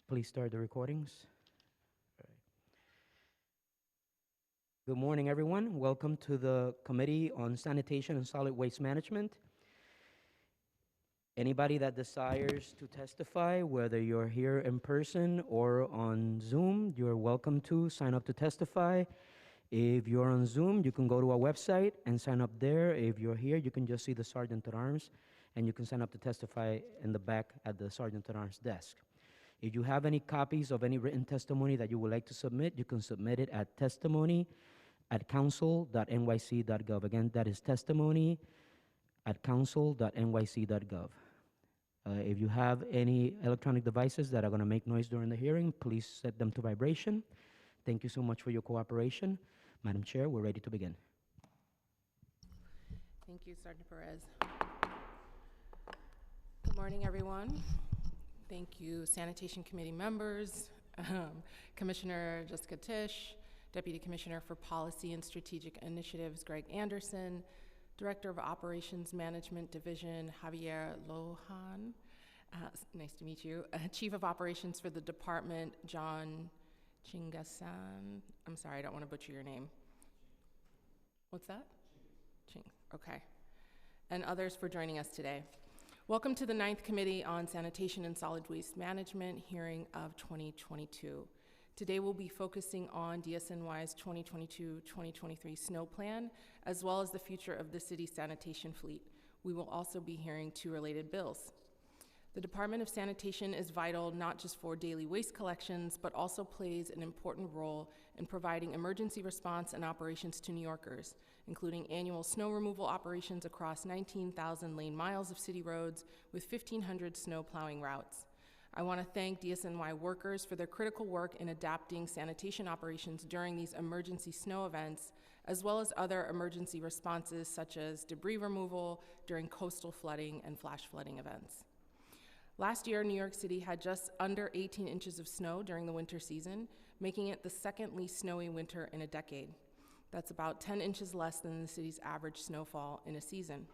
Please start the recordings. Good morning, everyone. Welcome to the Committee on Sanitation and Solid Waste Management. Anybody that desires to testify, whether you're here in person or on Zoom, you're welcome to sign up to testify. If you're on Zoom, you can go to our website and sign up there. If you're here, you can just see the Sergeant at Arms, and you can sign up to testify in the back at the Sergeant at Arms desk. If you have any copies of any written testimony that you would like to submit, you can submit it at testimony@council.nyc.gov. Again, that is testimony@council.nyc.gov. If you have any electronic devices that are going to make noise during the hearing, please set them to vibration. Thank you so much for your cooperation. Madam Chair, we're ready to begin. Thank you, Sergeant Perez. Good morning, everyone. Thank you, Sanitation Committee members, Commissioner Jessica Tisch, Deputy Commissioner for Policy and Strategic Initiatives, Greg Anderson, Director of Operations Management Division, Javier Lohan. Nice to meet you. Chief of Operations for the department, John Chingasan. I'm sorry, I don't want to butcher your name. What's that? Ching. Okay. And others for joining us today. Welcome to the 9th Committee on Sanitation and Solid Waste Management hearing of 2022. Today we'll be focusing on DSNY's 2022-2023 snow plan, as well as the future of the city's sanitation fleet. We will also be hearing 2 related bills. The Department of Sanitation is vital not just for daily waste collections, but also plays an important role in providing emergency response and operations to New Yorkers, including annual snow removal operations across 19,000 lane miles of city roads with 1,500 snow plowing routes. I want to thank DSNY workers for their critical work in adapting sanitation operations during these emergency snow events, as well as other emergency responses such as debris removal during coastal flooding and flash flooding events. Last year, New York City had just under 18 inches of snow during the winter season, making it the second least snowy winter in a decade. That's about 10 inches less than the city's average snowfall in a season.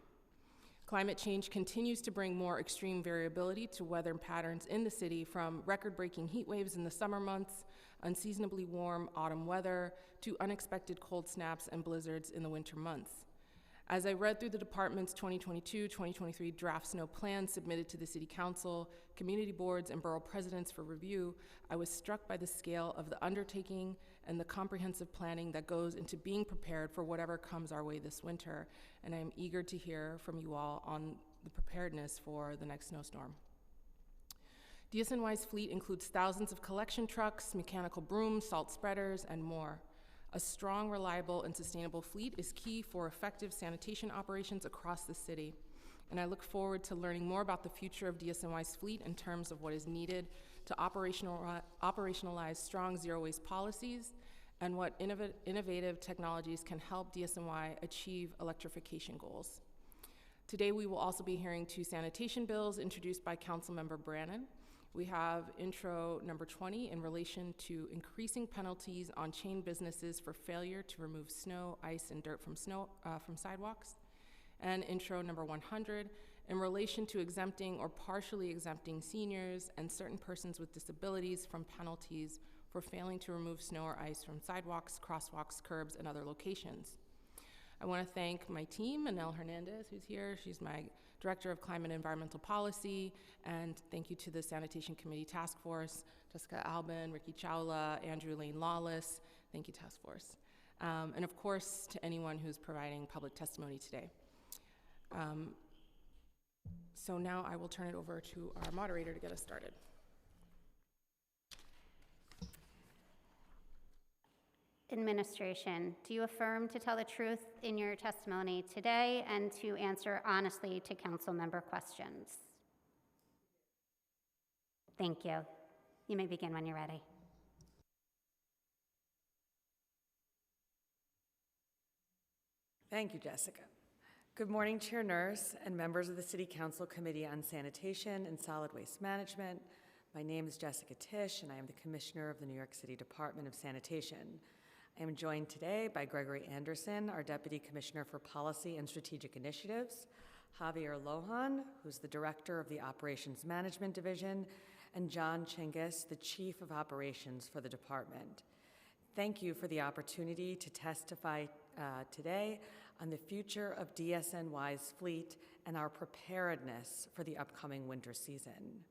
Climate change continues to bring more extreme variability to weather patterns in the city, from record-breaking heat waves in the summer months, unseasonably warm autumn weather, to unexpected cold snaps and blizzards in the winter months. As I read through the department's 2022-2023 draft snow plan submitted to the City Council, community boards, and borough presidents for review, I was struck by the scale of the undertaking and the comprehensive planning that goes into being prepared for whatever comes our way this winter, and I am eager to hear from you all on the preparedness for the next snowstorm. DSNY's fleet includes thousands of collection trucks, mechanical brooms, salt spreaders, and more. A strong, reliable, and sustainable fleet is key for effective sanitation operations across the city, and I look forward to learning more about the future of DSNY's fleet in terms of what is needed to operationalize strong zero-waste policies and what innovative technologies can help DSNY achieve electrification goals. Today, we will also be hearing 2 sanitation bills introduced by Councilmember Brannan. We have intro number 20 in relation to increasing penalties on chain businesses for failure to remove snow, ice, and dirt from sidewalks, and intro number 100 in relation to exempting or partially exempting seniors and certain persons with disabilities from penalties for failing to remove snow or ice from sidewalks, crosswalks, curbs, and other locations. I want to thank my team, Anel Hernandez, who's here. She's my Director of Climate and Environmental Policy, and thank you to the Sanitation Committee Task Force, Jessica Albin, Ricky Chawla, Andrew Lane Lawless. Thank you, Task Force. And of course, to anyone who's providing public testimony today. So now I will turn it over to our moderator to get us started. Administration, do you affirm to tell the truth in your testimony today and to answer honestly to council member questions? Thank you. You may begin when you're ready. Thank you, Jessica. Good morning, Chair Nurse and members of the City Council Committee on Sanitation and Solid Waste Management. My name is Jessica Tisch, and I am the Commissioner of the New York City Department of Sanitation. I am joined today by Gregory Anderson, our Deputy Commissioner for Policy and Strategic Initiatives, Javier Lohan, who's the Director of the Operations Management Division, and John Chingus, the Chief of Operations for the department. Thank you for the opportunity to testify today on the future of DSNY's fleet and our preparedness for the upcoming winter season.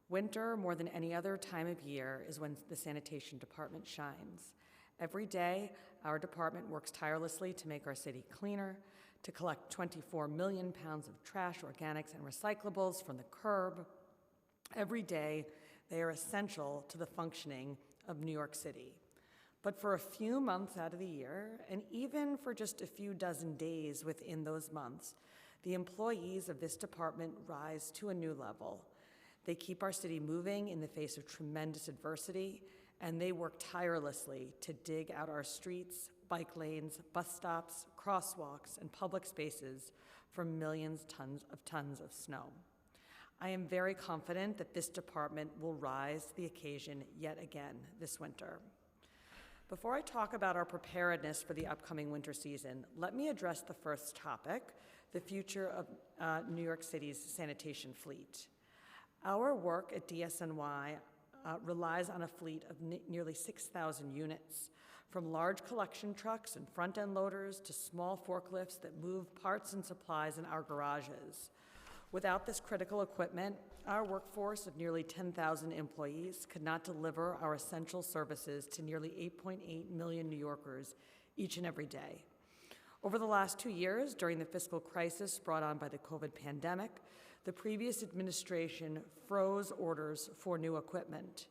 Winter, more than any other time of year, is when the sanitation department shines. Every day, our department works tirelessly to make our city cleaner, to collect 24 million pounds of trash, organics, and recyclables from the curb. Every day, they are essential to the functioning of New York City. But for a few months out of the year, and even for just a few dozen days within those months, the employees of this department rise to a new level. They keep our city moving in the face of tremendous adversity, and they work tirelessly to dig out our streets, bike lanes, bus stops, crosswalks, and public spaces from millions of tons of snow. I am very confident that this department will rise to the occasion yet again this winter. Before I talk about our preparedness for the upcoming winter season, let me address the first topic, the future of New York City's sanitation fleet. Our work at DSNY relies on a fleet of nearly 6,000 units, from large collection trucks and front-end loaders to small forklifts that move parts and supplies in our garages. Without this critical equipment, our workforce of nearly 10,000 employees could not deliver our essential services to nearly 8.8 million New Yorkers each and every day. Over the last 2 years, during the fiscal crisis brought on by the COVID pandemic, the previous administration froze orders for new equipment.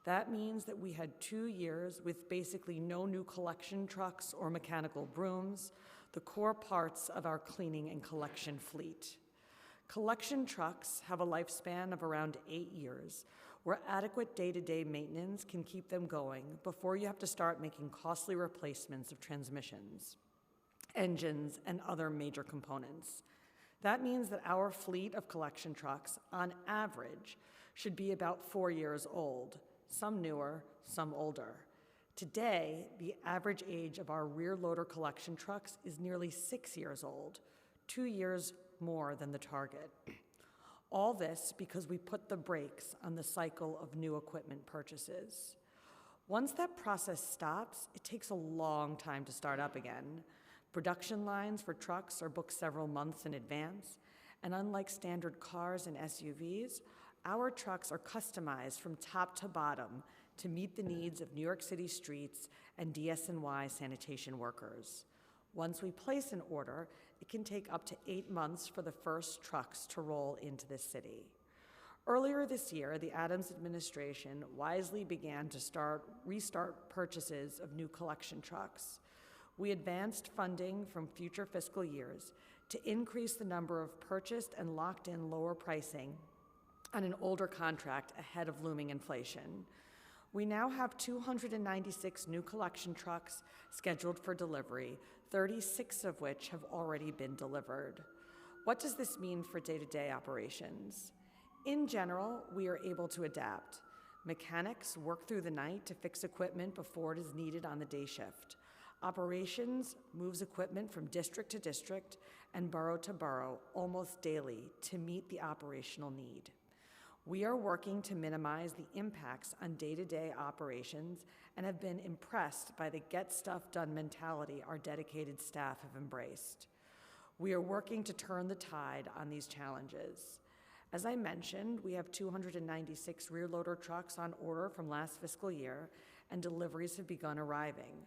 That means that we had 2 years with basically no new collection trucks or mechanical brooms, the core parts of our cleaning and collection fleet. Collection trucks have a lifespan of around 8 years, where adequate day-to-day maintenance can keep them going before you have to start making costly replacements of transmissions, engines, and other major components. That means that our fleet of collection trucks, on average, should be about 4 years old, some newer, some older. Today, the average age of our rear loader collection trucks is nearly 6 years old, 2 years more than the target. All this because we put the brakes on the cycle of new equipment purchases. Once that process stops, it takes a long time to start up again. Production lines for trucks are booked several months in advance, and unlike standard cars and SUVs, our trucks are customized from top to bottom to meet the needs of New York City streets and DSNY sanitation workers. Once we place an order, it can take up to 8 months for the first trucks to roll into the city. Earlier this year, the Adams administration wisely began to restart purchases of new collection trucks. We advanced funding from future fiscal years to increase the number of purchased and locked-in lower pricing on an older contract ahead of looming inflation. We now have 296 new collection trucks scheduled for delivery, 36 of which have already been delivered. What does this mean for day-to-day operations? In general, we are able to adapt. Mechanics work through the night to fix equipment before it is needed on the day shift. Operations moves equipment from district to district and borough to borough almost daily to meet the operational need. We are working to minimize the impacts on day-to-day operations and have been impressed by the get stuff done mentality our dedicated staff have embraced. We are working to turn the tide on these challenges. As I mentioned, we have 296 rear loader trucks on order from last fiscal year, and deliveries have begun arriving.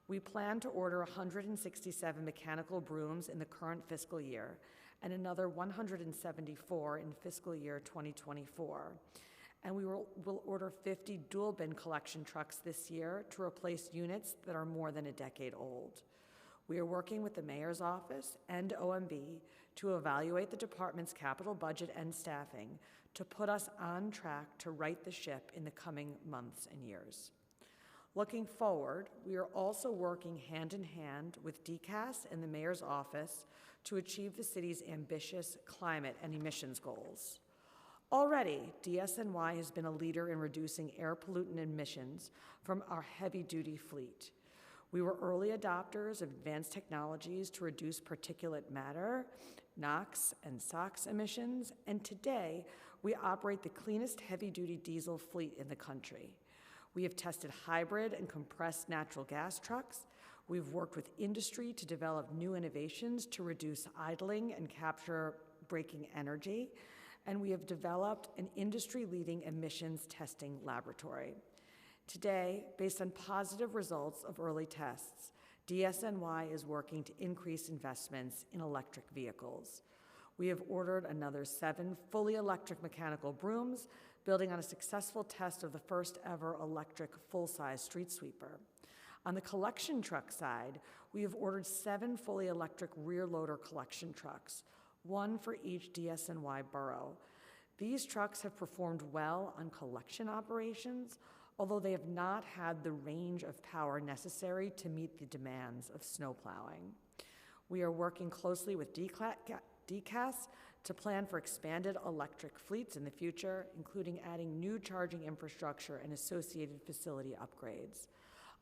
We plan to order 167 mechanical brooms in the current fiscal year, and another 174 in fiscal year 2024. And we will order 50 dual bin collection trucks this year to replace units that are more than a decade old. We are working with the Mayor's Office and OMB to evaluate the department's capital budget and staffing to put us on track to right the ship in the coming months and years. Looking forward, we are also working hand in hand with DCAS and the Mayor's Office to achieve the city's ambitious climate and emissions goals. Already, DSNY has been a leader in reducing air pollutant emissions from our heavy-duty fleet. We were early adopters of advanced technologies to reduce particulate matter NOx and SOx emissions, and today we operate the cleanest heavy-duty diesel fleet in the country. We have tested hybrid and compressed natural gas trucks. We've worked with industry to develop new innovations to reduce idling and capture braking energy, and we have developed an industry-leading emissions testing laboratory. Today, based on positive results of early tests, DSNY is working to increase investments in electric vehicles. We have ordered another 7 fully electric mechanical brooms, building on a successful test of the first ever electric full-size street sweeper. On the collection truck side, we have ordered 7 fully electric rear loader collection trucks, 1 for each DSNY borough. These trucks have performed well on collection operations, although they have not had the range of power necessary to meet the demands of snow plowing. We are working closely with DCAS to plan for expanded electric fleets in the future, including adding new charging infrastructure and associated facility upgrades.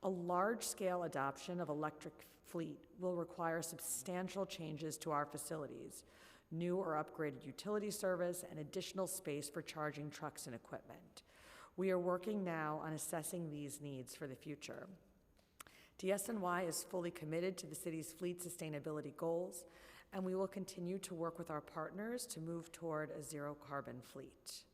A large-scale adoption of electric fleet will require substantial changes to our facilities, new or upgraded utility service, and additional space for charging trucks and equipment. We are working now on assessing these needs for the future. DSNY is fully committed to the city's fleet sustainability goals, and we will continue to work with our partners to move toward a zero-carbon fleet.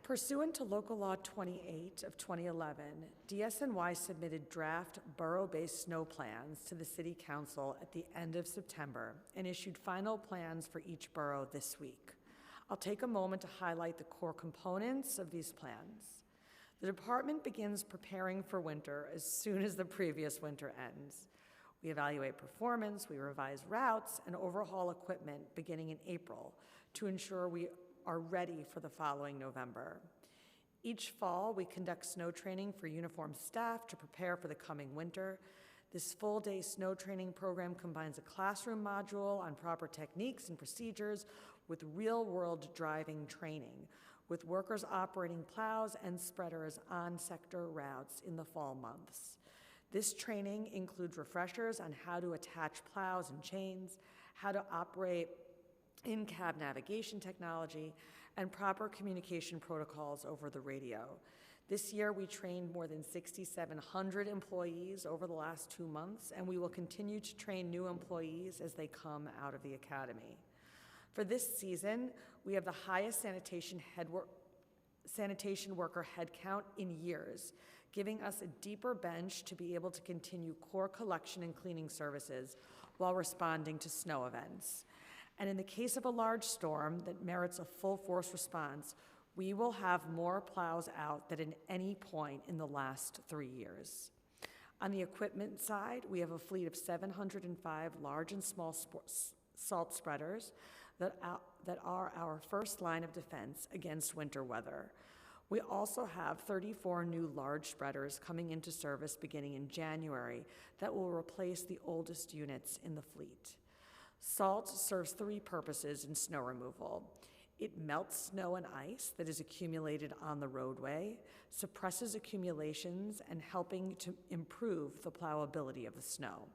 Pursuant to Local Law 28 of 2011, DSNY submitted draft borough-based snow plans to the City Council at the end of September and issued final plans for each borough this week. I'll take a moment to highlight the core components of these plans. The department begins preparing for winter as soon as the previous winter ends. We evaluate performance, we revise routes, and overhaul equipment beginning in April to ensure we are ready for the following November. Each fall, we conduct snow training for uniformed staff to prepare for the coming winter. This full-day snow training program combines a classroom module on proper techniques and procedures with real-world driving training, with workers operating plows and spreaders on sector routes in the fall months. This training includes refreshers on how to attach plows and chains, how to operate in-cab navigation technology, and proper communication protocols over the radio. This year, we trained more than 6,700 employees over the last 2 months, and we will continue to train new employees as they come out of the academy. For this season, we have the highest sanitation worker headcount in years, giving us a deeper bench to be able to continue core collection and cleaning services while responding to snow events. And in the case of a large storm that merits a full-force response, we will have more plows out than at any point in the last 3 years. On the equipment side, we have a fleet of 705 large and small salt spreaders that are our first line of defense against winter weather. We also have 34 new large spreaders coming into service beginning in January that will replace the oldest units in the fleet. Salt serves 3 purposes in snow removal. It melts snow and ice that is accumulated on the roadway, suppresses accumulations, and helping to improve the plowability of the snow.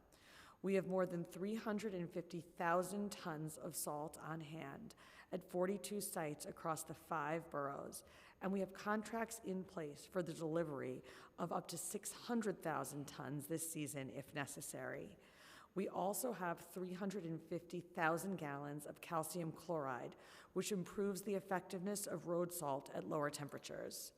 We have more than 350,000 tons of salt on hand at 42 sites across the 5 boroughs, and we have contracts in place for the delivery of up to 600,000 tons this season if necessary. We also have 350,000 gallons of calcium chloride, which improves the effectiveness of road salt at lower temperatures.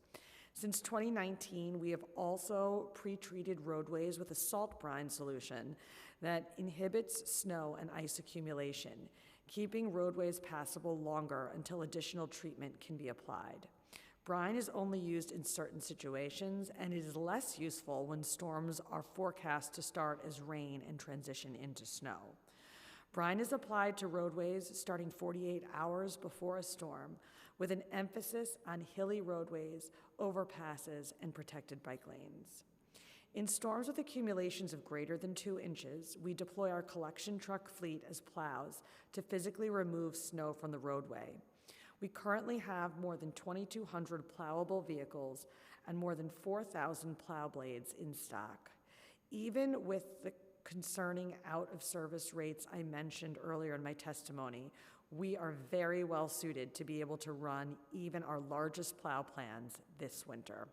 Since 2019, we have also pre-treated roadways with a salt brine solution that inhibits snow and ice accumulation, keeping roadways passable longer until additional treatment can be applied. Brine is only used in certain situations, and it is less useful when storms are forecast to start as rain and transition into snow. Brine is applied to roadways starting 48 hours before a storm, with an emphasis on hilly roadways, overpasses, and protected bike lanes. In storms with accumulations of greater than 2 inches, we deploy our collection truck fleet as plows to physically remove snow from the roadway. We currently have more than 2,200 plowable vehicles and more than 4,000 plow blades in stock. Even with the concerning out-of-service rates I mentioned earlier in my testimony, we are very well suited to be able to run even our largest plow plans this winter.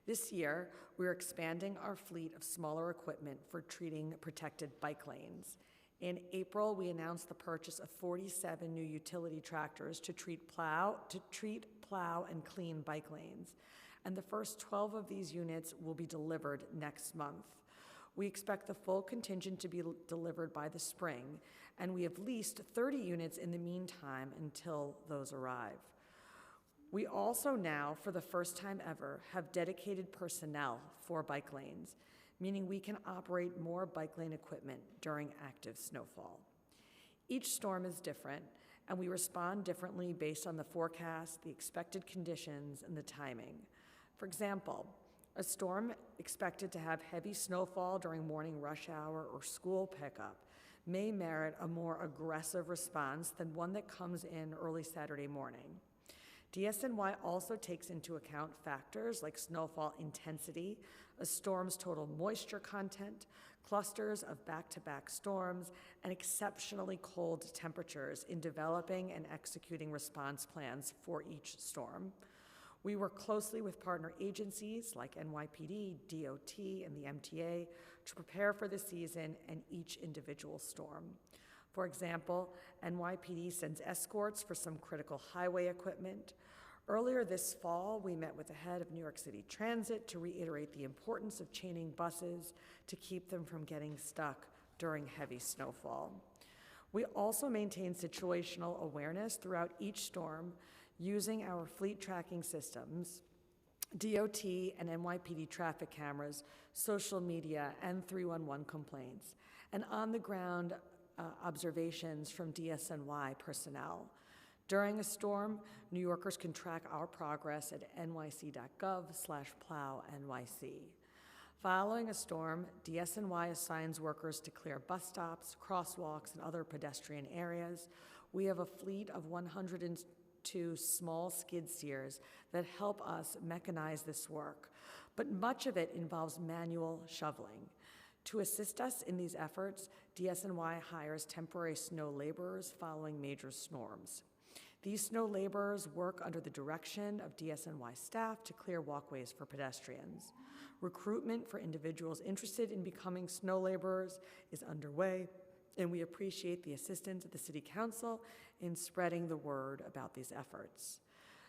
This year, we're expanding our fleet of smaller equipment for treating protected bike lanes. In April, we announced the purchase of 47 new utility tractors to treat plow and clean bike lanes. And the first 12 of these units will be delivered next month. We expect the full contingent to be delivered by the spring, and we have leased 30 units in the meantime until those arrive. We also now, for the first time ever, have dedicated personnel for bike lanes, meaning we can operate more bike lane equipment during active snowfall. Each storm is different, and we respond differently based on the forecast, the expected conditions, and the timing. For example, a storm expected to have heavy snowfall during morning rush hour or school pickup may merit a more aggressive response than one that comes in early Saturday morning. DSNY also takes into account factors like snowfall intensity, a storm's total moisture content, clusters of back-to-back storms, and exceptionally cold temperatures in developing and executing response plans for each storm. We work closely with partner agencies like NYPD, DOT, and the MTA to prepare for the season and each individual storm. For example, NYPD sends escorts for some critical highway equipment. Earlier this fall, we met with the head of New York City Transit to reiterate the importance of chaining buses to keep them from getting stuck during heavy snowfall. We also maintain situational awareness throughout each storm using our fleet tracking systems, DOT and NYPD traffic cameras, social media, and 311 complaints, and on-the-ground observations from DSNY personnel. During a storm, New Yorkers can track our progress at nyc.gov/plownyc. Following a storm, DSNY assigns workers to clear bus stops, crosswalks, and other pedestrian areas. We have a fleet of 102 small skid steers that help us mechanize this work, but much of it involves manual shoveling. To assist us in these efforts, DSNY hires temporary snow laborers following major storms. These snow laborers work under the direction of DSNY staff to clear walkways for pedestrians. Recruitment for individuals interested in becoming snow laborers is underway, and we appreciate the assistance of the City Council in spreading the word about these efforts.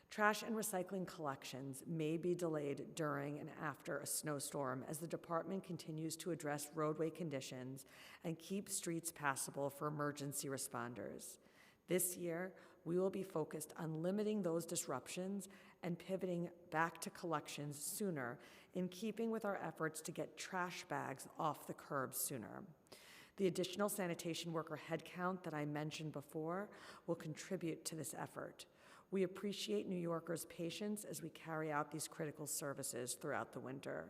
Trash and recycling collections may be delayed during and after a snowstorm as the department continues to address roadway conditions and keep streets passable for emergency responders. This year, we will be focused on limiting those disruptions and pivoting back to collections sooner, in keeping with our efforts to get trash bags off the curbs sooner. The additional sanitation worker headcount that I mentioned before will contribute to this effort. We appreciate New Yorkers' patience as we carry out these critical services throughout the winter.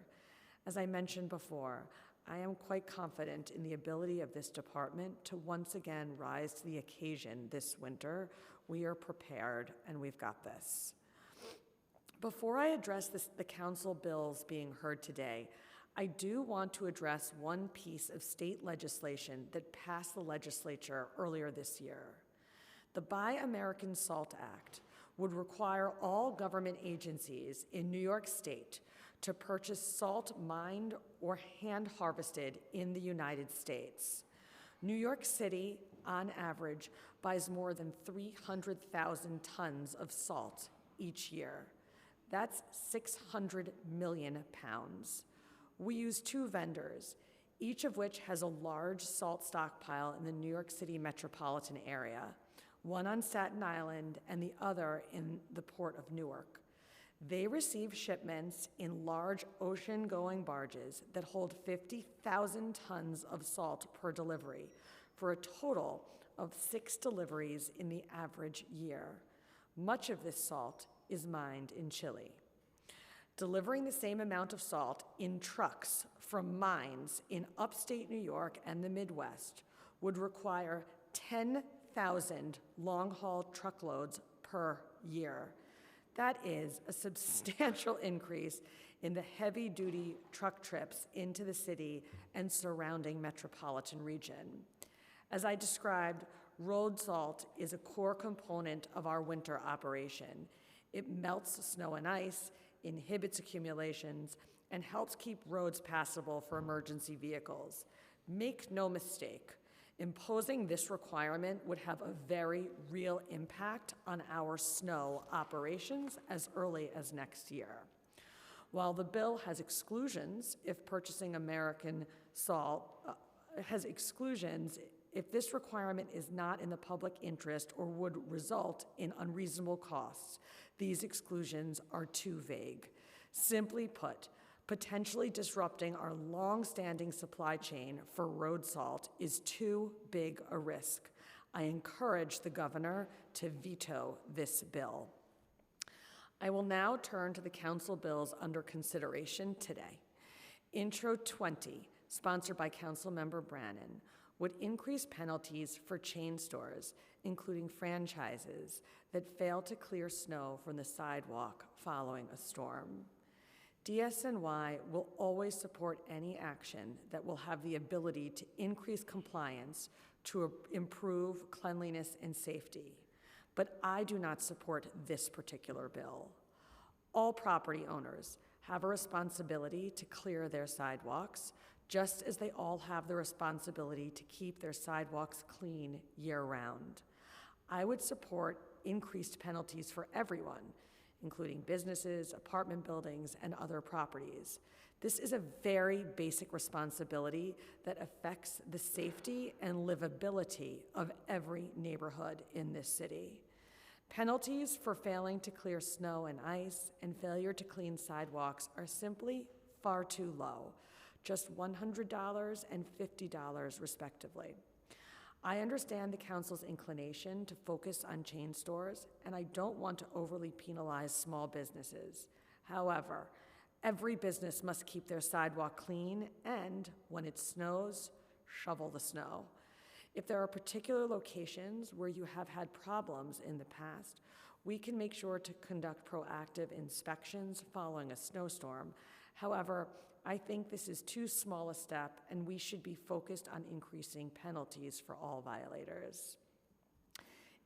As I mentioned before, I am quite confident in the ability of this department to once again rise to the occasion this winter. We are prepared, and we've got this. Before I address the council bills being heard today, I do want to address one piece of state legislation that passed the legislature earlier this year. The Buy American Salt Act would require all government agencies in New York State to purchase salt mined or hand harvested in the United States. New York City, on average, buys more than 300,000 tons of salt each year. That's 600 million pounds. We use two vendors, each of which has a large salt stockpile in the New York City metropolitan area, one on Staten Island and the other in the Port of Newark. They receive shipments in large ocean-going barges that hold 50,000 tons of salt per delivery, for a total of 6 deliveries in the average year. Much of this salt is mined in Chile. Delivering the same amount of salt in trucks from mines in upstate New York and the Midwest would require 10,000 long-haul truckloads per year. That is a substantial increase in the heavy-duty truck trips into the city and surrounding metropolitan region. As I described, road salt is a core component of our winter operation. It melts snow and ice, inhibits accumulations, and helps keep roads passable for emergency vehicles. Make no mistake, imposing this requirement would have a very real impact on our snow operations as early as next year. While the bill has exclusions if purchasing American salt, if this requirement is not in the public interest or would result in unreasonable costs, these exclusions are too vague. Simply put, potentially disrupting our long-standing supply chain for road salt is too big a risk. I encourage the governor to veto this bill. I will now turn to the council bills under consideration today. Intro 20, sponsored by Councilmember Brannan, would increase penalties for chain stores, including franchises, that fail to clear snow from the sidewalk following a storm. DSNY will always support any action that will have the ability to increase compliance to improve cleanliness and safety. But I do not support this particular bill. All property owners have a responsibility to clear their sidewalks, just as they all have the responsibility to keep their sidewalks clean year-round. I would support increased penalties for everyone, including businesses, apartment buildings, and other properties. This is a very basic responsibility that affects the safety and livability of every neighborhood in this city. Penalties for failing to clear snow and ice and failure to clean sidewalks are simply far too low, just $100 and $50 respectively. I understand the council's inclination to focus on chain stores, and I don't want to overly penalize small businesses. However, every business must keep their sidewalk clean and, when it snows, shovel the snow. If there are particular locations where you have had problems in the past, we can make sure to conduct proactive inspections following a snowstorm. However, I think this is too small a step, and we should be focused on increasing penalties for all violators.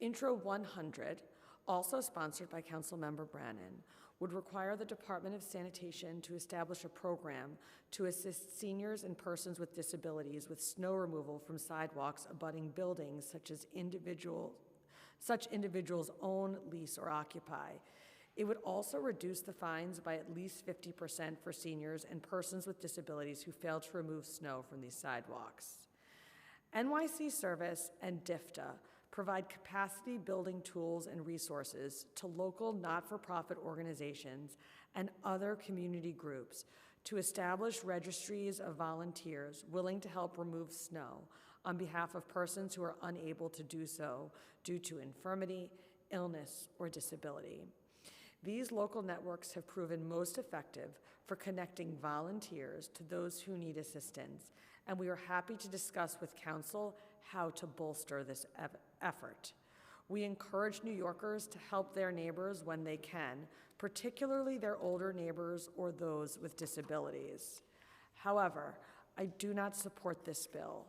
Intro 100, also sponsored by Councilmember Brannan, would require the Department of Sanitation to establish a program to assist seniors and persons with disabilities with snow removal from sidewalks abutting buildings such individuals own, lease, or occupy. It would also reduce the fines by at least 50% for seniors and persons with disabilities who fail to remove snow from these sidewalks. NYC Service and DFTA provide capacity building tools and resources to local not-for-profit organizations and other community groups to establish registries of volunteers willing to help remove snow on behalf of persons who are unable to do so due to infirmity, illness, or disability. These local networks have proven most effective for connecting volunteers to those who need assistance, and we are happy to discuss with Council how to bolster this effort. We encourage New Yorkers to help their neighbors when they can, particularly their older neighbors or those with disabilities. However, I do not support this bill.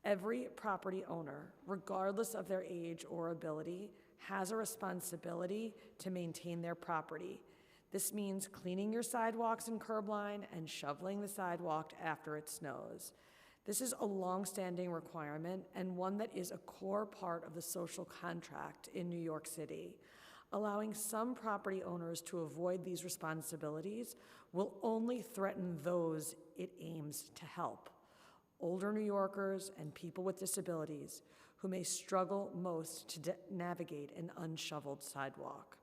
Every property owner, regardless of their age or ability, has a responsibility to maintain their property. This means cleaning your sidewalks and curb line and shoveling the sidewalk after it snows. This is a long-standing requirement and one that is a core part of the social contract in New York City. Allowing some property owners to avoid these responsibilities will only threaten those it aims to help: older New Yorkers and people with disabilities who may struggle most to navigate an unshoveled sidewalk.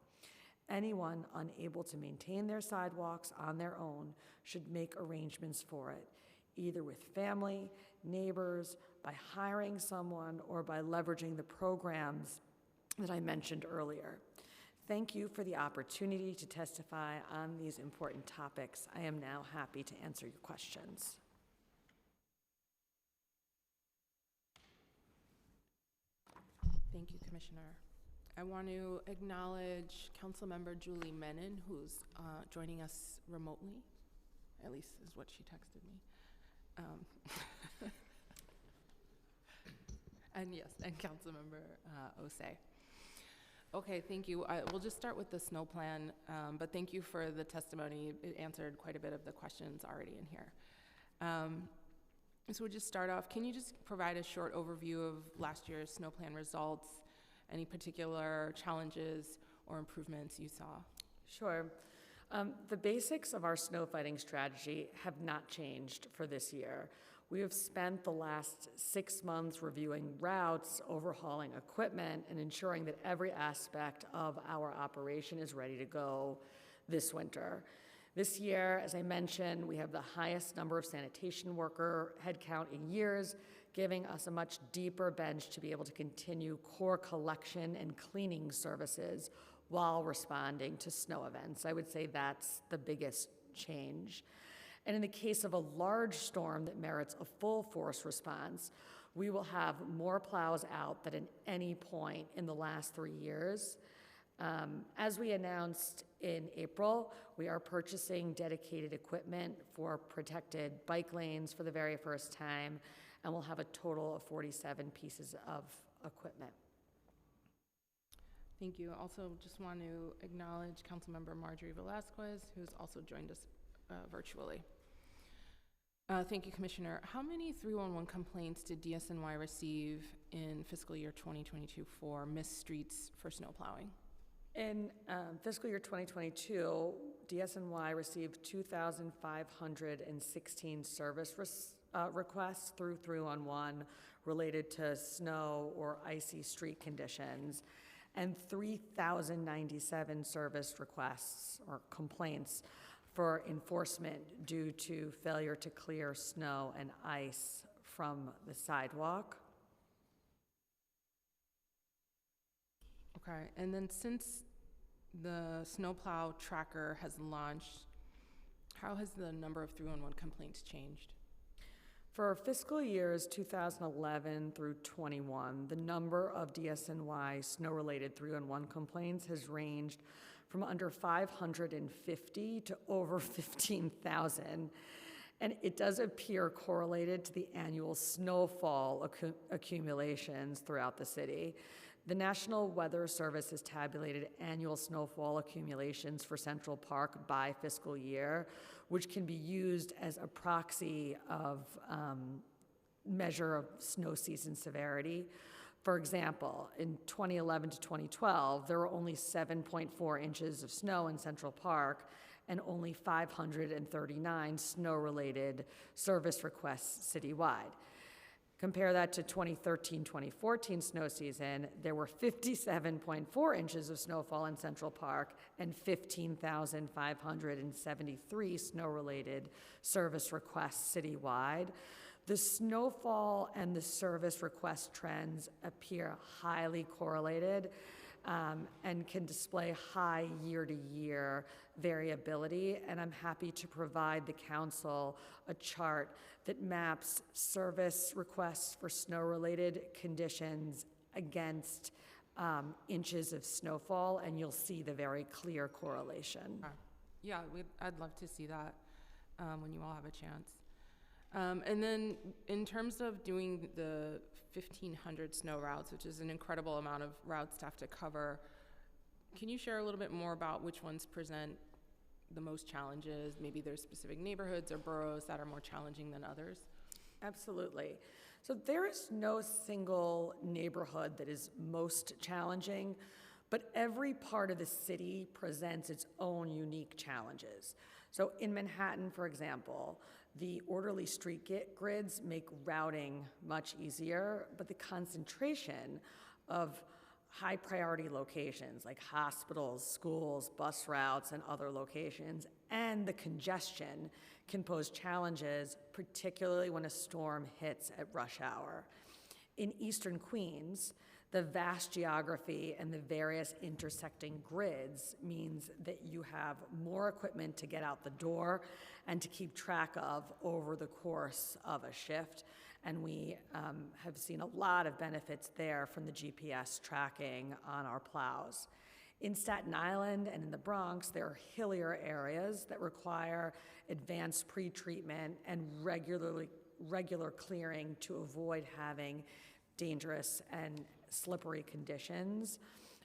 Anyone unable to maintain their sidewalks on their own should make arrangements for it, either with family, neighbors, by hiring someone, or by leveraging the programs that I mentioned earlier. Thank you for the opportunity to testify on these important topics. I am now happy to answer your questions. Thank you, Commissioner. I want to acknowledge Councilmember Julie Menon, who's joining us remotely, at least is what she texted me. And yes, and Councilmember Osei. Okay, thank you. We'll just start with the snow plan, but thank you for the testimony. It answered quite a bit of the questions already in here. So we'll just start off. Can you just provide a short overview of last year's snow plan results? Any particular challenges or improvements you saw? Sure. The basics of our snow fighting strategy have not changed for this year. We have spent the last 6 months reviewing routes, overhauling equipment, and ensuring that every aspect of our operation is ready to go this winter. This year, as I mentioned, we have the highest number of sanitation worker headcount in years, giving us a much deeper bench to be able to continue core collection and cleaning services while responding to snow events. I would say that's the biggest change. And in the case of a large storm that merits a full force response, we will have more plows out than at any point in the last 3 years. As we announced in April, we are purchasing dedicated equipment for protected bike lanes for the very first time, and we'll have a total of 47 pieces of equipment. Thank you. Also, just want to acknowledge Councilmember Marjorie Velasquez, who's also joined us virtually. Thank you, Commissioner. How many 311 complaints did DSNY receive in fiscal year 2022 for missed streets for snow plowing? In fiscal year 2022, DSNY received 2,516 service requests through 311 related to snow or icy street conditions, and 3,097 service requests or complaints for enforcement due to failure to clear snow and ice from the sidewalk. Okay, and then since the snowplow tracker has launched, how has the number of 311 complaints changed? For fiscal years 2011 through 21, the number of DSNY snow-related 311 complaints has ranged from under 550 to over 15,000. And it does appear correlated to the annual snowfall accumulations throughout the city. The National Weather Service has tabulated annual snowfall accumulations for Central Park by fiscal year, which can be used as a proxy of measure of snow season severity. For example, in 2011 to 2012, there were only 7.4 inches of snow in Central Park and only 539 snow-related service requests citywide. Compare that to 2013-2014 snow season, there were 57.4 inches of snowfall in Central Park and 15,573 snow-related service requests citywide. The snowfall and the service request trends appear highly correlated and can display high year-to-year variability, and I'm happy to provide the council a chart that maps service requests for snow-related conditions against inches of snowfall, and you'll see the very clear correlation. Yeah, I'd love to see that when you all have a chance. And then in terms of doing the 1,500 snow routes, which is an incredible amount of routes to have to cover, can you share a little bit more about which ones present the most challenges? Maybe there's specific neighborhoods or boroughs that are more challenging than others? Absolutely. So there is no single neighborhood that is most challenging, but every part of the city presents its own unique challenges. So in Manhattan, for example, the orderly street grids make routing much easier, but the concentration of high priority locations like hospitals, schools, bus routes, and other locations, and the congestion can pose challenges, particularly when a storm hits at rush hour. In Eastern Queens, the vast geography and the various intersecting grids means that you have more equipment to get out the door and to keep track of over the course of a shift. and we have seen a lot of benefits there from the GPS tracking on our plows. In Staten Island and in the Bronx, there are hillier areas that require advanced pre-treatment and regular clearing to avoid having dangerous and slippery conditions.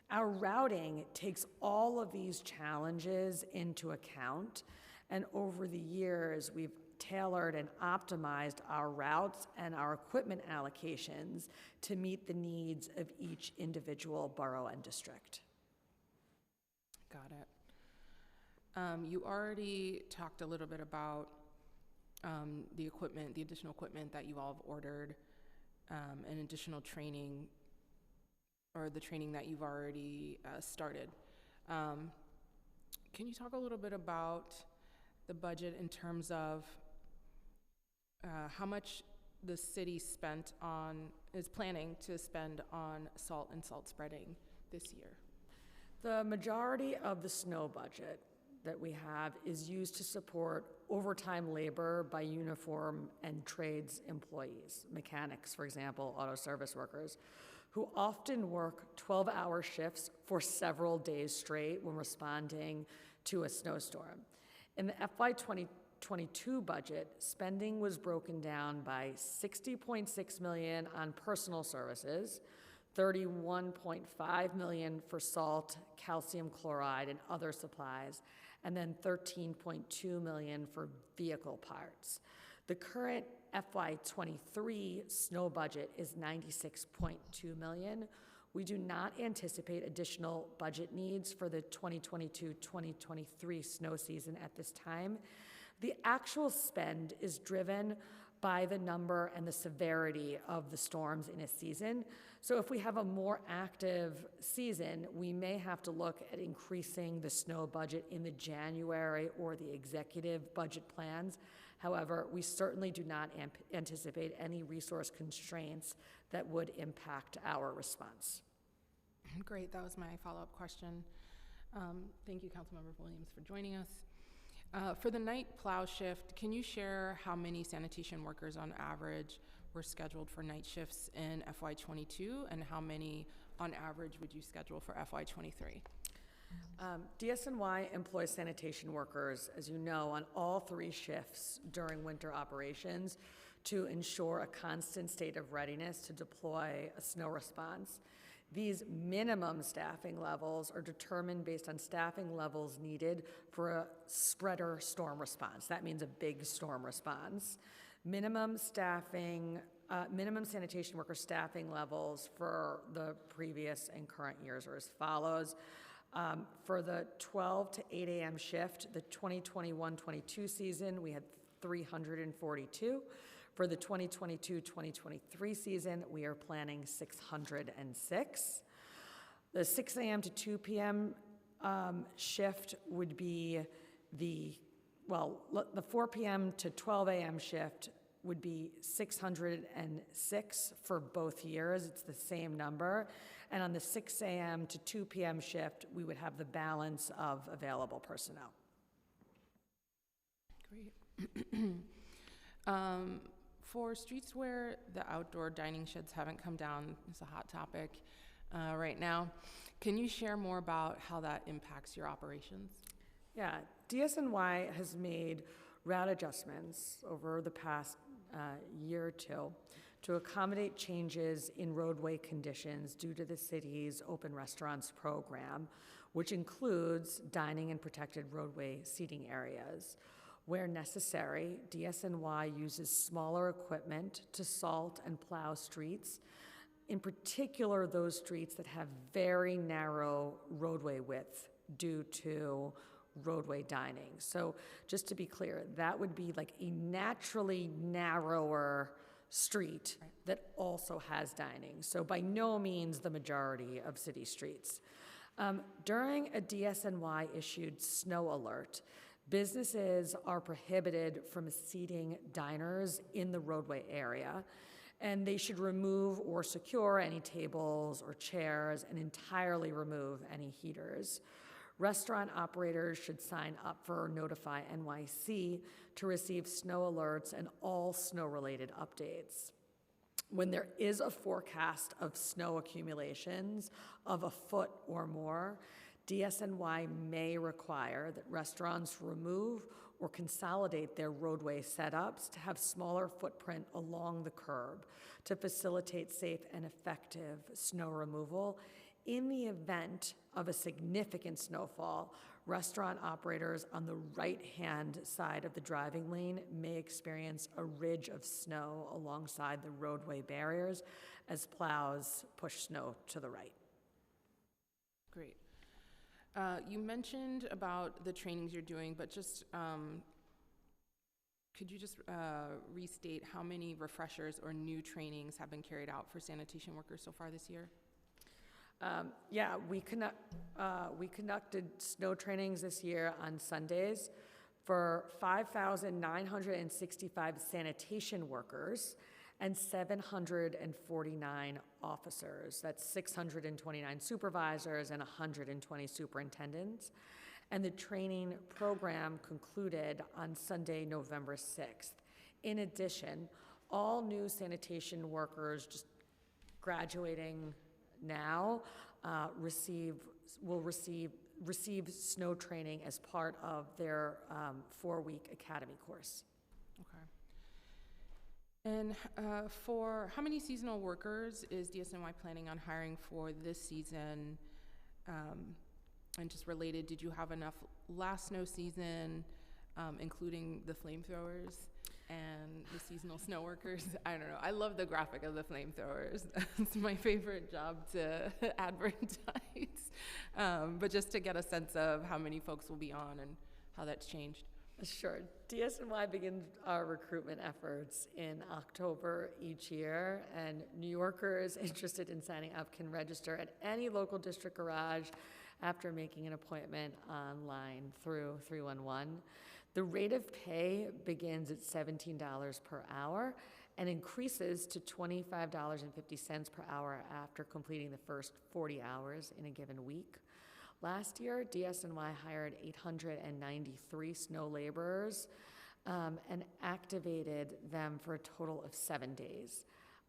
Our routing takes all of these challenges into account, and over the years, we've tailored and optimized our routes and our equipment allocations to meet the needs of each individual borough and district. Got it. You already talked a little bit about the equipment, the additional equipment that you all have ordered, and additional training, or the training that you've already started. Can you talk a little bit about the budget in terms of how much the city is planning to spend on salt and salt spreading this year? The majority of the snow budget that we have is used to support overtime labor by uniform and trades employees, mechanics, for example, auto service workers, who often work 12-hour shifts for several days straight when responding to a snowstorm. In the FY 2022 budget, spending was broken down by $60.6 million on personal services, $31.5 million for salt, calcium chloride, and other supplies, and then $13.2 million for vehicle parts. The current FY 23 snow budget is $96.2 million. We do not anticipate additional budget needs for the 2022-2023 snow season at this time. The actual spend is driven by the number and the severity of the storms in a season. So if we have a more active season, we may have to look at increasing the snow budget in the January or the executive budget plans. However, we certainly do not anticipate any resource constraints that would impact our response. Great, that was my follow-up question. Thank you, Councilmember Williams, for joining us. For the night plow shift, can you share how many sanitation workers on average were scheduled for night shifts in FY22, and how many on average would you schedule for FY23? DSNY employs sanitation workers, as you know, on all 3 shifts during winter operations to ensure a constant state of readiness to deploy a snow response. These minimum staffing levels are determined based on staffing levels needed for a spreader storm response. That means a big storm response. Minimum sanitation worker staffing levels for the previous and current years are as follows. For the 12 to 8 a.m. shift, the 2021-22 season, we had 342. For the 2022-2023 season, we are planning 606. The 6 a.m. to 2 p.m. Shift would be the 4 p.m. to 12 a.m. shift would be 606 for both years. It's the same number. And on the 6 a.m. to 2 p.m. shift, we would have the balance of available personnel. Great. For streets where the outdoor dining sheds haven't come down, it's a hot topic right now. Can you share more about how that impacts your operations? Yeah, DSNY has made route adjustments over the past year or two to accommodate changes in roadway conditions due to the city's open restaurants program, which includes dining in protected roadway seating areas. Where necessary, DSNY uses smaller equipment to salt and plow streets, in particular those streets that have very narrow roadway width due to roadway dining. So just to be clear, that would be like a naturally narrower street that also has dining. So by no means the majority of city streets. During a DSNY issued snow alert, businesses are prohibited from seating diners in the roadway area, and they should remove or secure any tables or chairs and entirely remove any heaters. Restaurant operators should sign up for Notify NYC to receive snow alerts and all snow-related updates. When there is a forecast of snow accumulations of a foot or more, DSNY may require that restaurants remove or consolidate their roadway setups to have smaller footprint along the curb to facilitate safe and effective snow removal. In the event of a significant snowfall, restaurant operators on the right-hand side of the driving lane may experience a ridge of snow alongside the roadway barriers as plows push snow to the right. Great. You mentioned about the trainings you're doing, but just could you just restate how many refreshers or new trainings have been carried out for sanitation workers so far this year? Yeah, we conducted snow trainings this year on Sundays for 5,965 sanitation workers and 749 officers. That's 629 supervisors and 120 superintendents. And the training program concluded on Sunday, November 6th. In addition, all new sanitation workers just graduating now will receive snow training as part of their 4-week academy course. Okay. And for how many seasonal workers is DSNY planning on hiring for this season? And just related, did you have enough last snow season, including the flamethrowers and the seasonal snow workers? I don't know. I love the graphic of the flamethrowers. It's my favorite job to advertise. But just to get a sense of how many folks will be on and how that's changed. Sure. DSNY begins our recruitment efforts in October each year, and New Yorkers interested in signing up can register at any local district garage after making an appointment online through 311. The rate of pay begins at $17 per hour and increases to $25.50 per hour after completing the first 40 hours in a given week. Last year, DSNY hired 893 snow laborers and activated them for a total of 7 days.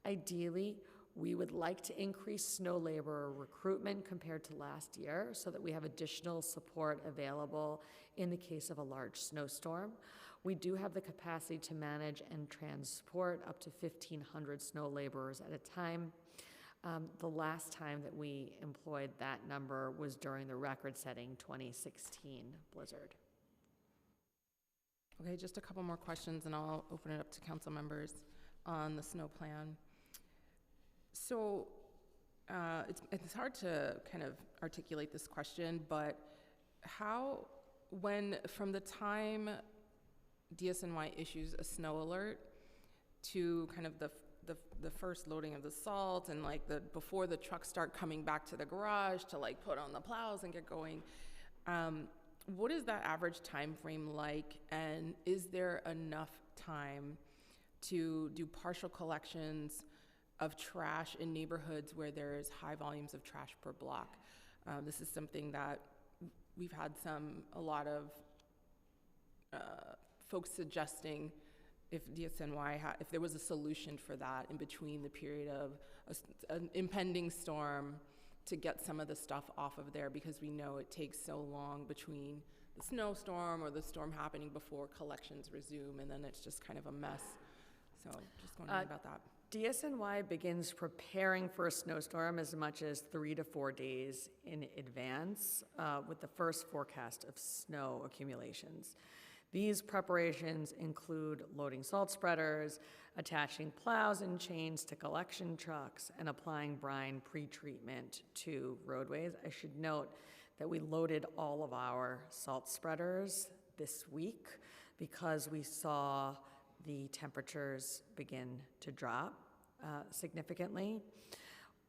Ideally, we would like to increase snow laborer recruitment compared to last year so that we have additional support available in the case of a large snowstorm. We do have the capacity to manage and transport up to 1,500 snow laborers at a time. The last time that we employed that number was during the record-setting 2016 blizzard. Okay, just a couple more questions and I'll open it up to council members on the snow plan. So it's hard to kind of articulate this question, but from the time DSNY issues a snow alert to kind of the first loading of the salt and like before the trucks start coming back to the garage to like put on the plows and get going, what is that average time frame like, and is there enough time to do partial collections of trash in neighborhoods where there's high volumes of trash per block? This is something that we've had a lot of folks suggesting if DSNY if there was a solution for that in between the period of an impending storm to get some of the stuff off of there, because we know it takes so long between the snowstorm or the storm happening before collections resume, and then it's just kind of a mess. So just wondering about that. DSNY begins preparing for a snowstorm as much as 3 to 4 days in advance with the first forecast of snow accumulations. These preparations include loading salt spreaders, attaching plows and chains to collection trucks, and applying brine pre-treatment to roadways. I should note that we loaded all of our salt spreaders this week because we saw the temperatures begin to drop significantly.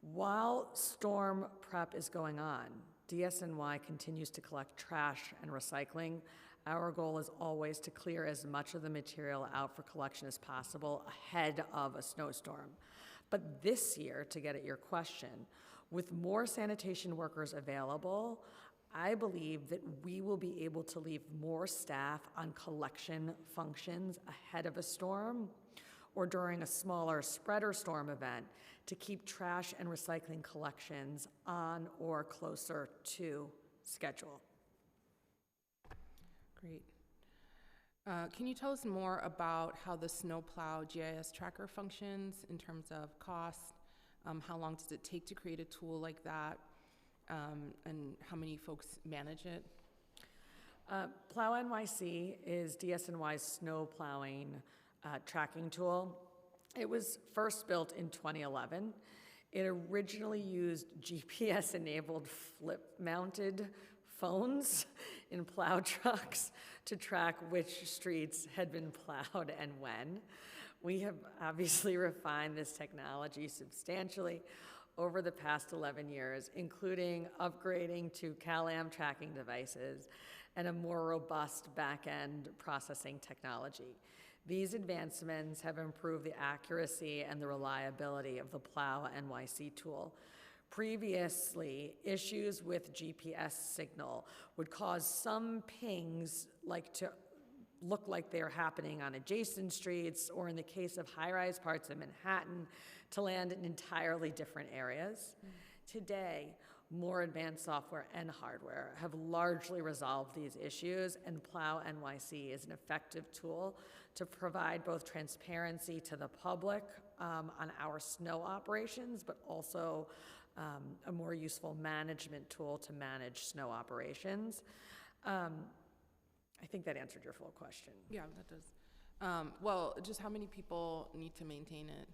While storm prep is going on, DSNY continues to collect trash and recycling. Our goal is always to clear as much of the material out for collection as possible ahead of a snowstorm. But this year, to get at your question, with more sanitation workers available, I believe that we will be able to leave more staff on collection functions ahead of a storm, or during a smaller spreader storm event to keep trash and recycling collections on or closer to schedule. Great. Can you tell us more about how the snowplow GIS tracker functions in terms of cost? How long does it take to create a tool like that? And how many folks manage it? Plow NYC is DSNY's snow plowing tracking tool. It was first built in 2011. It originally used GPS-enabled flip-mounted phones in plow trucks to track which streets had been plowed and when. We have obviously refined this technology substantially over the past 11 years, including upgrading to CalAm tracking devices and a more robust back-end processing technology. These advancements have improved the accuracy and the reliability of the Plow NYC tool. Previously, issues with GPS signal would cause some pings to look like they're happening on adjacent streets, or in the case of high-rise parts of Manhattan, to land in entirely different areas. Today, more advanced software and hardware have largely resolved these issues, and Plow NYC is an effective tool to provide both transparency to the public on our snow operations, but also a more useful management tool to manage snow operations. I think that answered your full question. Yeah, that does. Well, just how many people need to maintain it?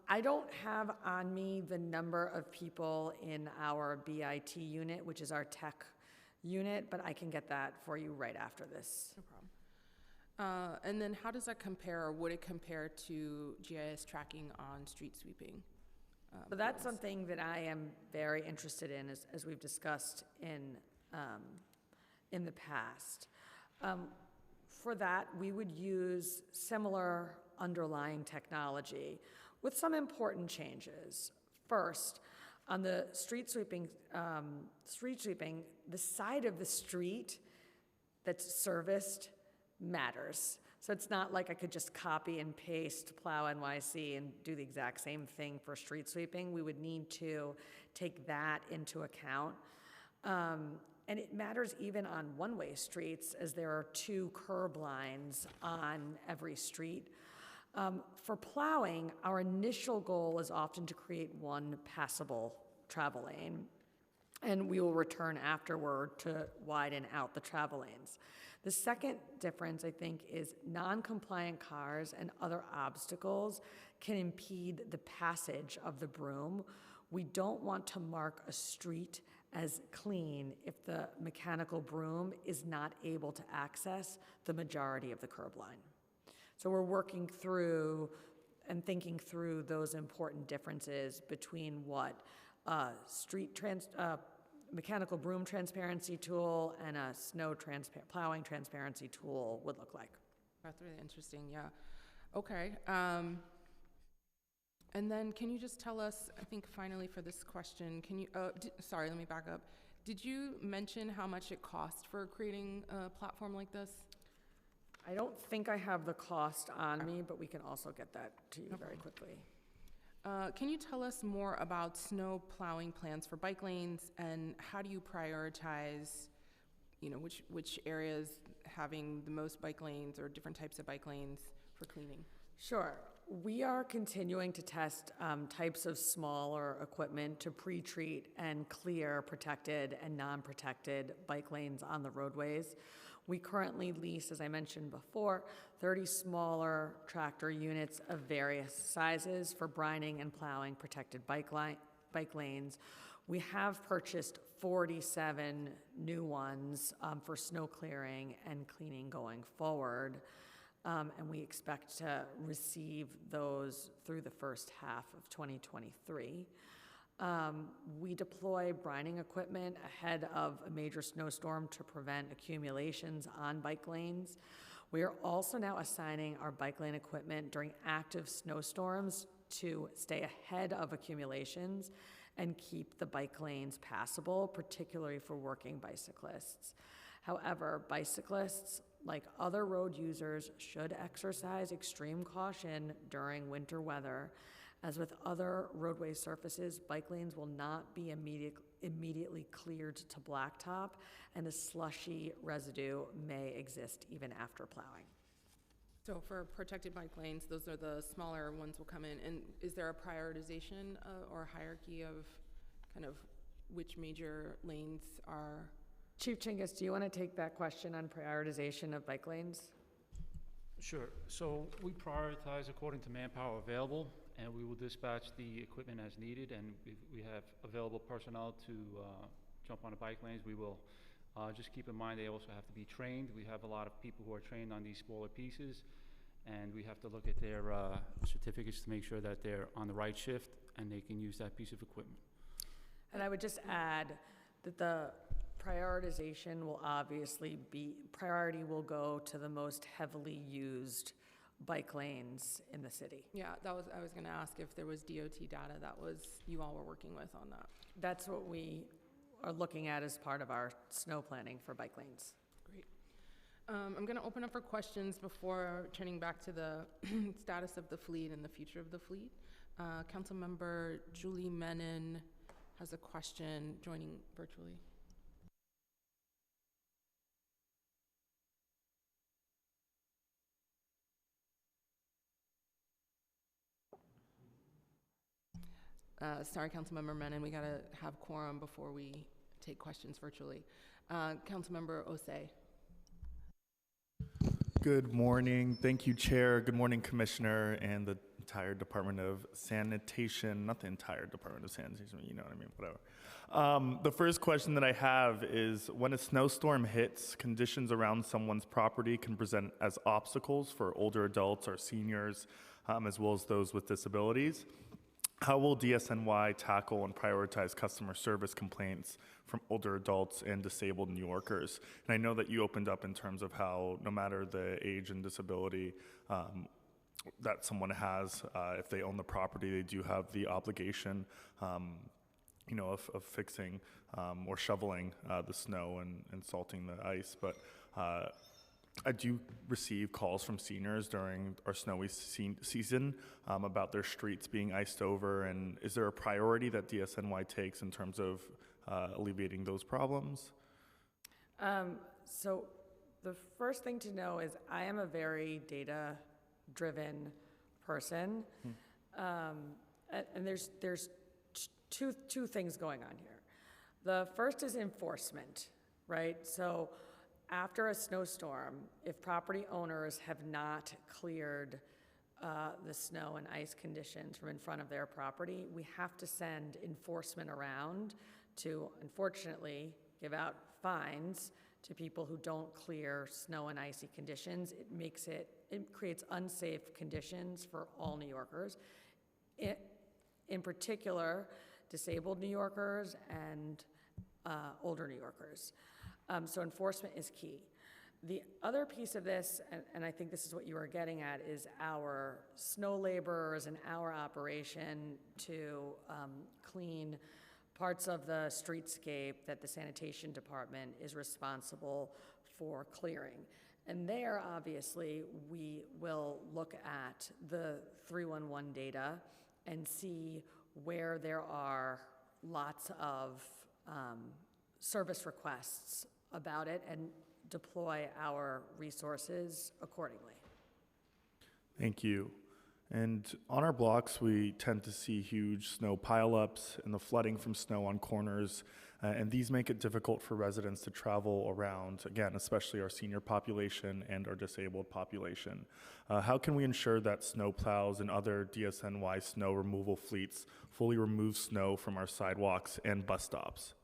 I don't have on me the number of people in our BIT unit, which is our tech unit, but I can get that for you right after this. No problem. And then how does that compare, or would it compare to GIS tracking on street sweeping? So that's something that I am very interested in, as we've discussed in the past. For that, we would use similar underlying technology with some important changes. First, on the street sweeping, the side of the street that's serviced matters. So it's not like I could just copy and paste Plow NYC and do the exact same thing for street sweeping. We would need to take that into account. And it matters even on one-way streets, as there are 2 curb lines on every street. For plowing, our initial goal is often to create one passable travel lane, and we will return afterward to widen out the travel lanes. The second difference, I think, is non-compliant cars and other obstacles can impede the passage of the broom. We don't want to mark a street as clean if the mechanical broom is not able to access the majority of the curb line. So we're working through and thinking through those important differences between what mechanical broom transparency tool and a snow plowing transparency tool would look like. That's really interesting, yeah. Okay. And then can you just tell us, I think finally for this question, can you, sorry, let me back up. Did you mention how much it costs for creating a platform like this? I don't think I have the cost on me, but we can also get that to you very quickly. Can you tell us more about snow plowing plans for bike lanes, and how do you prioritize, which areas having the most bike lanes or different types of bike lanes for cleaning? Sure. We are continuing to test types of smaller equipment to pre-treat and clear protected and non-protected bike lanes on the roadways. We currently lease, as I mentioned before, 30 smaller tractor units of various sizes for brining and plowing protected bike lanes. We have purchased 47 new ones for snow clearing and cleaning going forward. And we expect to receive those through the first half of 2023. We deploy brining equipment ahead of a major snowstorm to prevent accumulations on bike lanes. We are also now assigning our bike lane equipment during active snowstorms to stay ahead of accumulations and keep the bike lanes passable, particularly for working bicyclists. However, bicyclists like other road users, should exercise extreme caution during winter weather. As with other roadway surfaces, bike lanes will not be immediately cleared to blacktop, and a slushy residue may exist even after plowing. So for protected bike lanes, those are the smaller ones will come in. And is there a prioritization or hierarchy of kind of which major lanes are? Chief Chingus, do you want to take that question on prioritization of bike lanes? Sure. So we prioritize according to manpower available, and we will dispatch the equipment as needed, and we have available personnel to jump on the bike lanes. We will just keep in mind they also have to be trained. We have a lot of people who are trained on these smaller pieces, and we have to look at their certificates to make sure that they're on the right shift and they can use that piece of equipment. And I would just add that the prioritization will obviously be, priority will go to the most heavily used bike lanes in the city. Yeah, I was going to ask if there was DOT data that was you all were working with on that. That's what we are looking at as part of our snow planning for bike lanes. Great. I'm going to open up for questions before turning back to the status of the fleet and the future of the fleet. Councilmember Julie Menon has a question joining virtually. Sorry, Councilmember Menon, we gotta have quorum before we take questions virtually. Councilmember Osei. Good morning. Thank you, Chair. Good morning, Commissioner, and the entire Department of Sanitation. Not the entire Department of Sanitation, you know what I mean, whatever. The first question that I have is, when a snowstorm hits, conditions around someone's property can present as obstacles for older adults or seniors, as well as those with disabilities. How will DSNY tackle and prioritize customer service complaints from older adults and disabled New Yorkers? And I know that you opened up in terms of how no matter the age and disability that someone has, if they own the property, they do have the obligation of fixing or shoveling the snow and salting the ice. But I do receive calls from seniors during our snowy season about their streets being iced over. And is there a priority that DSNY takes in terms of alleviating those problems? So the first thing to know is I am a very data-driven person. And there's two things going on here. The first is enforcement, right? So after a snowstorm, if property owners have not cleared the snow and ice conditions from in front of their property, we have to send enforcement around to, unfortunately, give out fines to people who don't clear snow and icy conditions. It creates unsafe conditions for all New Yorkers, in particular, disabled New Yorkers and older New Yorkers. So enforcement is key. The other piece of this, and I think this is what you are getting at, is our snow laborers and our operation to clean parts of the streetscape that the sanitation department is responsible for clearing. And there, obviously, we will look at the 311 data and see where there are lots of service requests about it and deploy our resources accordingly. Thank you. And on our blocks, we tend to see huge snow pileups and the flooding from snow on corners, and these make it difficult for residents to travel around, again, especially our senior population and our disabled population. How can we ensure that snow plows and other DSNY snow removal fleets fully remove snow from our sidewalks and bus stops?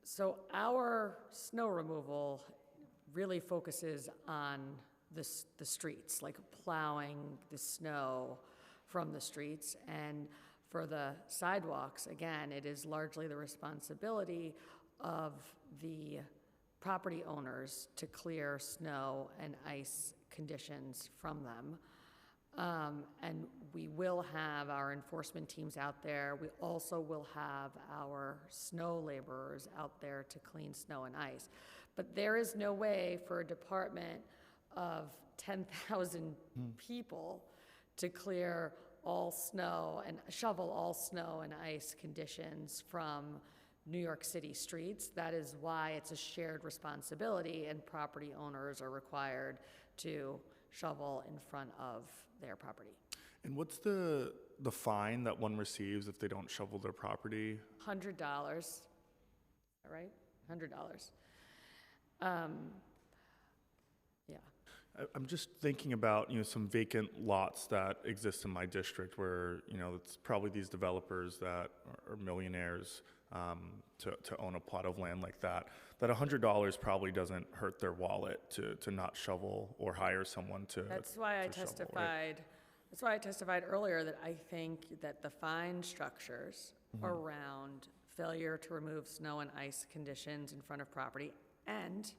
So our snow removal really focuses on the streets, like plowing the snow from the streets. And for the sidewalks, again, it is largely the responsibility of the property owners to clear snow and ice conditions from them. And we will have our enforcement teams out there. We also will have our snow laborers out there to clean snow and ice. But there is no way for a department of 10,000 people to clear all snow and shovel all snow and ice conditions from New York City streets. That is why it's a shared responsibility, and property owners are required to shovel in front of their property. And what's the fine that one receives if they don't shovel their property? $100, all right? $100. Yeah. I'm just thinking about, some vacant lots that exist in my district where, it's probably these developers that are millionaires to own a plot of land like that, that $100 probably doesn't hurt their wallet to not shovel or hire someone to That's why I to shovel, testified. right? That's why I testified earlier that I think that the fine structures around failure to remove snow and ice conditions in front of property, and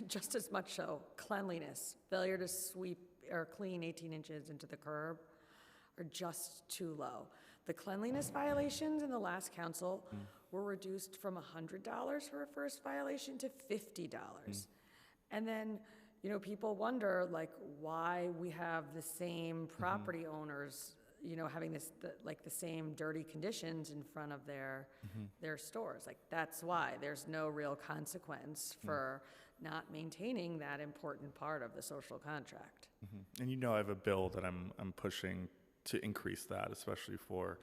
just as much so, cleanliness, failure to sweep or clean 18 inches into the curb, are just too low. The cleanliness violations in the last council were reduced from $100 for a first violation to $50. And then, people wonder, why we have the same property owners, having the same dirty conditions in front of their stores. That's why there's no real consequence for not maintaining that important part of the social contract. And I have a bill that I'm pushing to increase that, especially for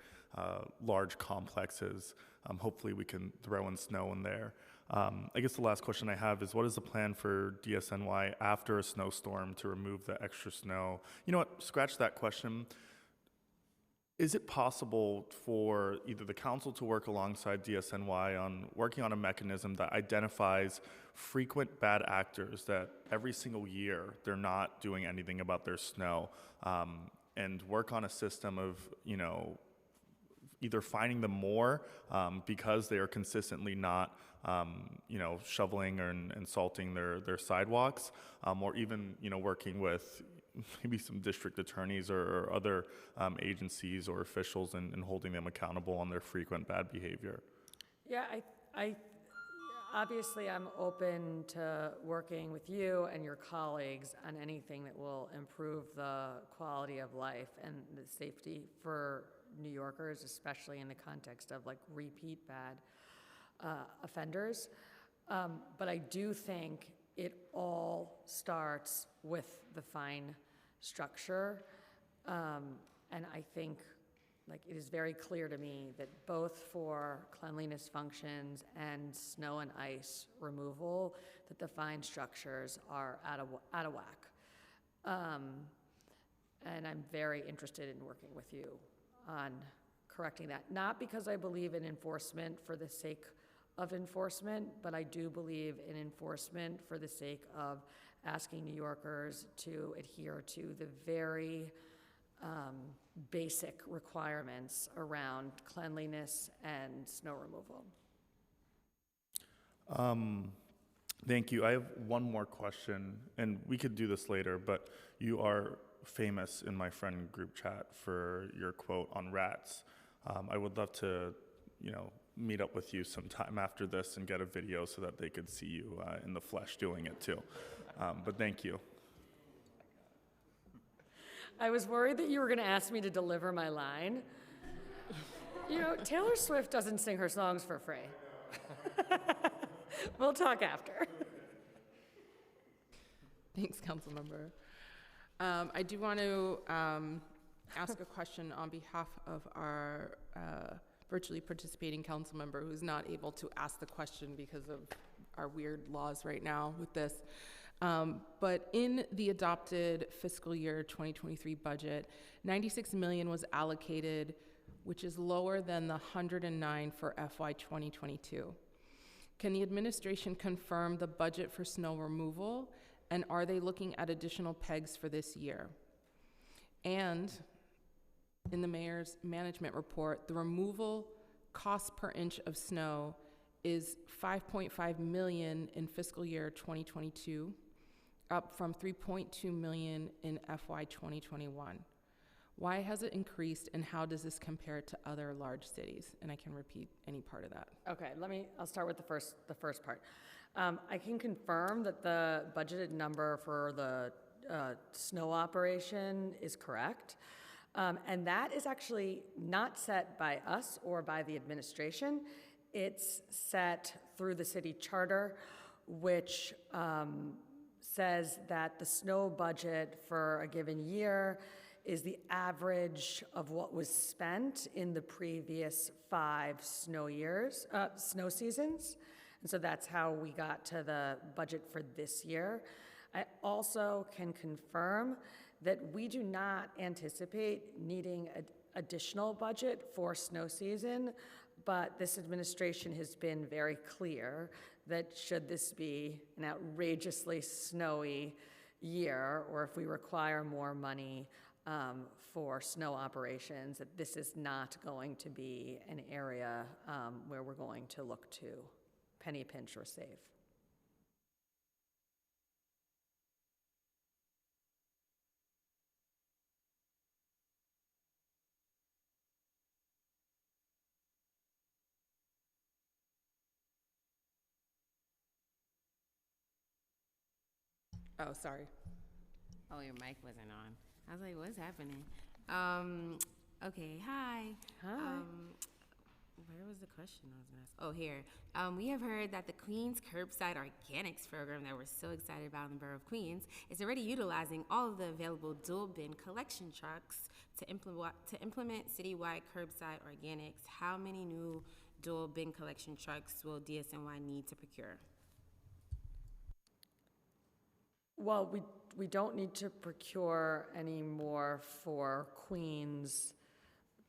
large complexes. Hopefully we can throw in snow in there. I guess the last question I have is, what is the plan for DSNY after a snowstorm to remove the extra snow? You know what, scratch that question. Is it possible for either the council to work alongside DSNY on working on a mechanism that identifies frequent bad actors that every single year they're not doing anything about their snow, and work on a system of, either finding them more because they are consistently not, shoveling and salting their sidewalks, or even, working with maybe some district attorneys or other agencies or officials and holding them accountable on their frequent bad behavior. Yeah, I obviously I'm open to working with you and your colleagues on anything that will improve the quality of life and the safety for New Yorkers, especially in the context of repeat bad offenders. But I do think it all starts with the fine structure. And I think it is very clear to me that both for cleanliness functions and snow and ice removal, that the fine structures are out of whack. And I'm very interested in working with you on correcting that. Not because I believe in enforcement for the sake of enforcement, but I do believe in enforcement for the sake of asking New Yorkers to adhere to the very basic requirements around cleanliness and snow removal. Thank you. I have one more question, and we could do this later, but you are famous in my friend group chat for your quote on rats. I would love to, meet up with you sometime after this and get a video so that they could see you in the flesh doing it too. But thank you. I was worried that you were going to ask me to deliver my line. Taylor Swift doesn't sing her songs for free. We'll talk after. Thanks, Councilmember. I do want to ask a question on behalf of our virtually participating council member who's not able to ask the question because of our weird laws right now with this. But in the adopted fiscal year 2023 budget, $96 million was allocated, which is lower than the $109 for FY 2022. Can the administration confirm the budget for snow removal, and are they looking at additional pegs for this year? And in the mayor's management report, the removal cost per inch of snow is $5.5 million in fiscal year 2022, up from 3.2 million in FY 2021. Why has it increased, and how does this compare to other large cities? And I can repeat any part of that. Okay, I'll start with the first part. I can confirm that the budgeted number for the snow operation is correct. And that is actually not set by us or by the administration. It's set through the city charter, which says that the snow budget for a given year is the average of what was spent in the previous 5 snow seasons. And so that's how we got to the budget for this year. I also can confirm that we do not anticipate needing additional budget for snow season, but this administration has been very clear that should this be an outrageously snowy year, or if we require more money for snow operations, that this is not going to be an area where we're going to look to penny pinch or save. Oh, sorry. Oh, your mic wasn't on. I was like, what's happening? Okay, hi. Hi. Where was the question I was going to ask? Oh, here. We have heard that the Queens Curbside Organics program that we're so excited about in the borough of Queens is already utilizing all of the available dual bin collection trucks to implement citywide curbside organics. How many new dual bin collection trucks will DSNY need to procure? Well, we don't need to procure any more for Queens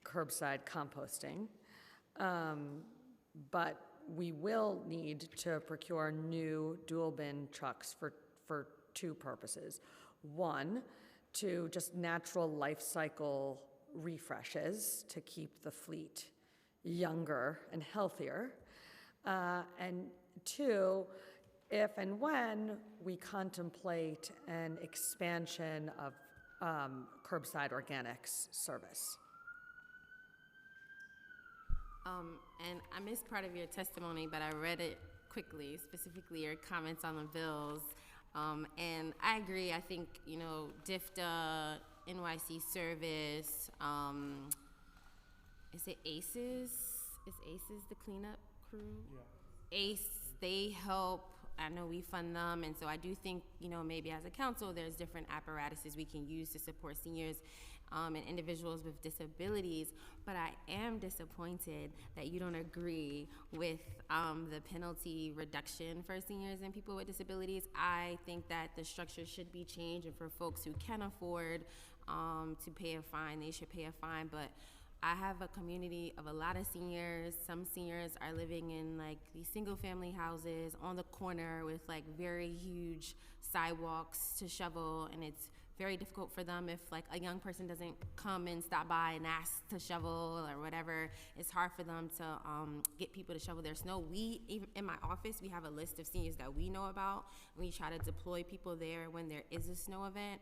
curbside composting, but we will need to procure new dual bin trucks for 2 purposes. One, to just natural life cycle refreshes to keep the fleet younger and healthier, and 2, if and when we contemplate an expansion of curbside organics service. And I missed part of your testimony, but I read it quickly, specifically your comments on the bills. And I agree. I think, DFTA, NYC Service, is it ACES? Is ACES the cleanup crew? Yeah. ACE, they help. I know we fund them, and so I do think, maybe as a council, there's different apparatuses we can use to support seniors and individuals with disabilities, but I am disappointed that you don't agree with the penalty reduction for seniors and people with disabilities. I think that the structure should be changed, and for folks who can afford to pay a fine, they should pay a fine, but I have a community of a lot of seniors. Some seniors are living in these single family houses on the corner with very huge sidewalks to shovel, and it's very difficult for them if a young person doesn't come and stop by and ask to shovel or whatever. It's hard for them to get people to shovel their snow. Even in my office, we have a list of seniors that we know about, and we try to deploy people there when there is a snow event.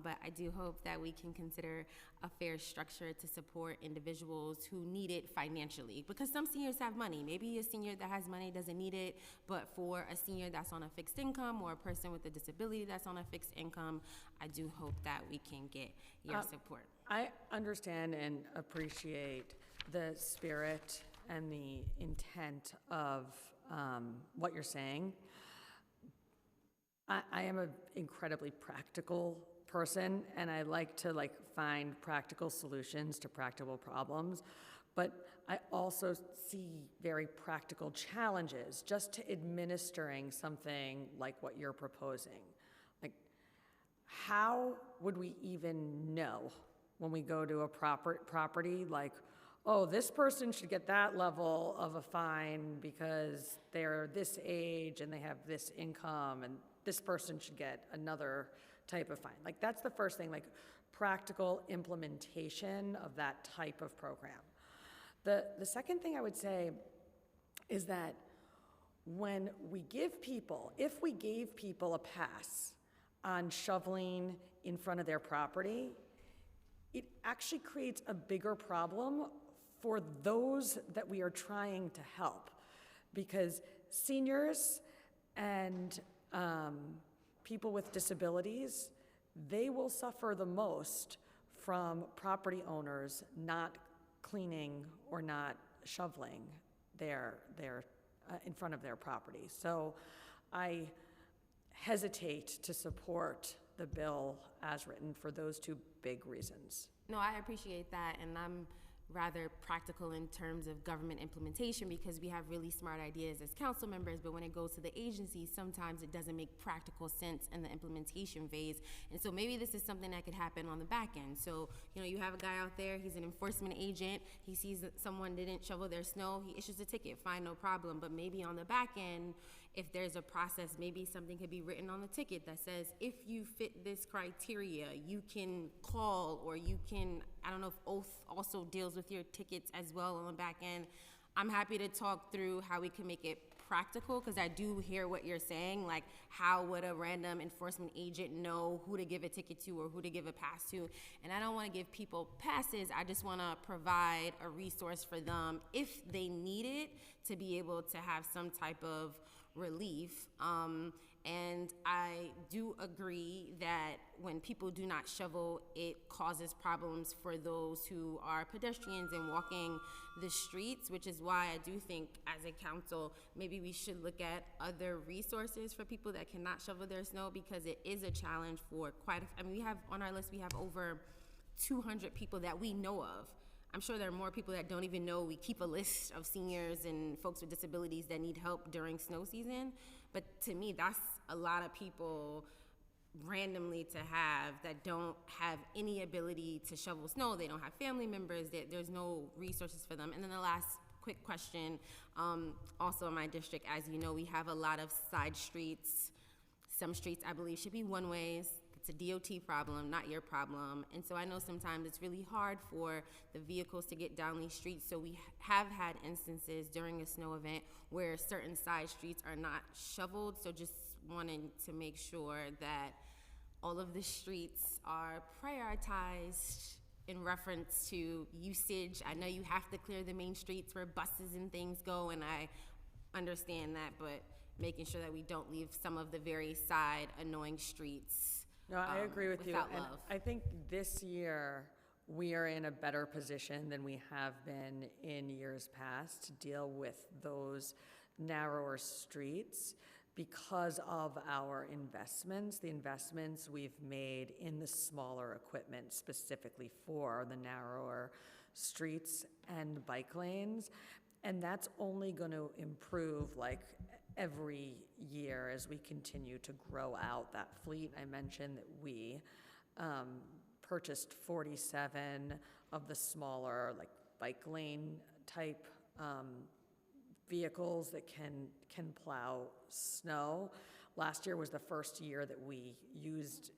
But I do hope that we can consider a fair structure to support individuals who need it financially, because some seniors have money. Maybe a senior that has money doesn't need it, but for a senior that's on a fixed income or a person with a disability that's on a fixed income, I do hope that we can get your support. I understand and appreciate the spirit and the intent of what you're saying. I am an incredibly practical person, and I like to find practical solutions to practical problems, but I also see very practical challenges just to administering something like what you're proposing. How would we even know when we go to a property oh, this person should get that level of a fine because they're this age and they have this income, and this person should get another type of fine? That's the first thing, practical implementation of that type of program. The second thing I would say is that if we gave people a pass on shoveling in front of their property, it actually creates a bigger problem for those that we are trying to help. Because seniors and people with disabilities, they will suffer the most from property owners not cleaning or not shoveling their in front of their property. So I hesitate to support the bill as written for those two big reasons. No, I appreciate that, and I'm rather practical in terms of government implementation because we have really smart ideas as council members, but when it goes to the agencies, sometimes it doesn't make practical sense in the implementation phase. And so maybe this is something that could happen on the back end. So, you know, you have a guy out there, he's an enforcement agent, he sees that someone didn't shovel their snow, he issues a ticket, fine, no problem. But maybe on the back end, if there's a process, maybe something could be written on the ticket that says, if you fit this criteria, you can call, or you can, I don't know if Oath also deals with your tickets as well on the back end. I'm happy to talk through how we can make it practical, because I do hear what you're saying, like how would a random enforcement agent know who to give a ticket to or who to give a pass to? And I don't want to give people passes, I just want to provide a resource for them if they need it to be able to have some type of relief. And I do agree that when people do not shovel, it causes problems for those who are pedestrians and walking the streets, which is why I do think as a council, maybe we should look at other resources for people that cannot shovel their snow, because it is a challenge for I mean, we have on our list, we have over 200 people that we know of. I'm sure there are more people that don't even know we keep a list of seniors and folks with disabilities that need help during snow season. But to me, that's a lot of people randomly to have that don't have any ability to shovel snow. They don't have family members. There's no resources for them. And then the last quick question, also in my district, as you know, we have a lot of side streets. Some streets, I believe, should be one-ways. It's a DOT problem, not your problem. And so I know sometimes it's really hard for the vehicles to get down these streets. So we have had instances during a snow event where certain side streets are not shoveled. So just wanting to make sure that all of the streets are prioritized in reference to usage. I know you have to clear the main streets where buses and things go, and I understand that, but making sure that we don't leave some of the very side annoying streets. No, I agree with you. without And love. I think this year, we are in a better position than we have been in years past to deal with those narrower streets because of our investments, the investments we've made in the smaller equipment specifically for the narrower streets and bike lanes. And that's only going to improve like every year as we continue to grow out that fleet. I mentioned that we purchased 47 of the smaller like bike lane type vehicles that can plow snow. Last year was the first year that we used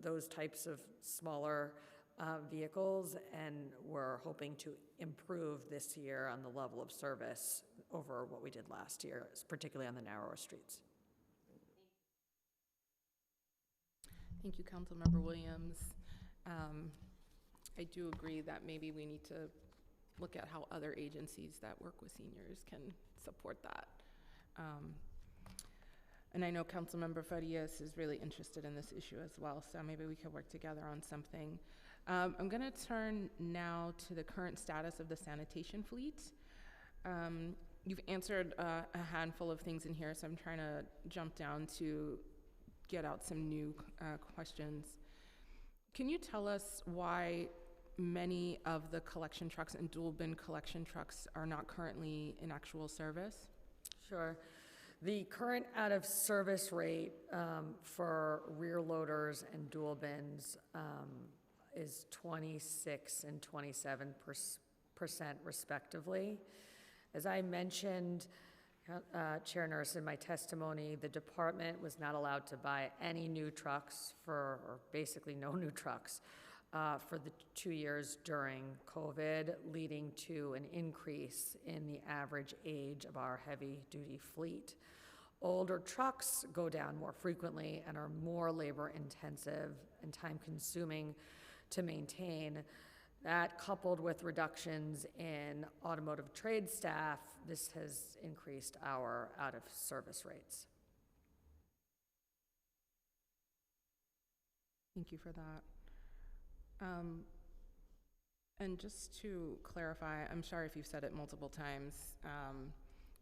those types of smaller vehicles, and we're hoping to improve this year on the level of service over what we did last year, particularly on the narrower streets. Thank you, Councilmember Williams. I do agree that maybe we need to look at how other agencies that work with seniors can support that. And I know Councilmember Farias is really interested in this issue as well, so maybe we could work together on something. I'm gonna turn now to the current status of the sanitation fleet. You've answered a handful of things in here, so I'm trying to jump down to get out some new questions. Can you tell us why many of the collection trucks and dual bin collection trucks are not currently in actual service? Sure. The current out-of-service rate for rear loaders and dual bins is 26% and 27% respectively. As I mentioned, Chair Nurse, in my testimony, the department was not allowed to buy any new trucks or basically no new trucks for the 2 years during COVID, leading to an increase in the average age of our heavy-duty fleet. Older trucks go down more frequently and are more labor-intensive and time-consuming to maintain. That, coupled with reductions in automotive trade staff, this has increased our out-of-service rates. Thank you for that. And just to clarify, I'm sorry if you've said it multiple times,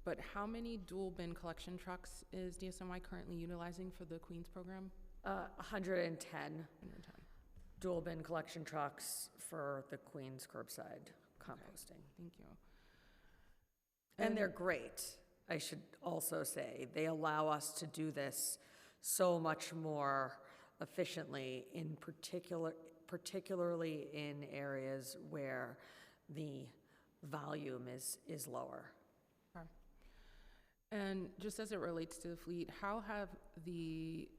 but how many dual bin collection trucks is DSNY currently utilizing for the Queens program? 110 110. dual bin collection trucks for the Queens curbside composting. Thank you. And they're great, I should also say. They allow us to do this so much more efficiently, in particularly in areas where the volume is lower. Okay. And just as it relates to the fleet, how have the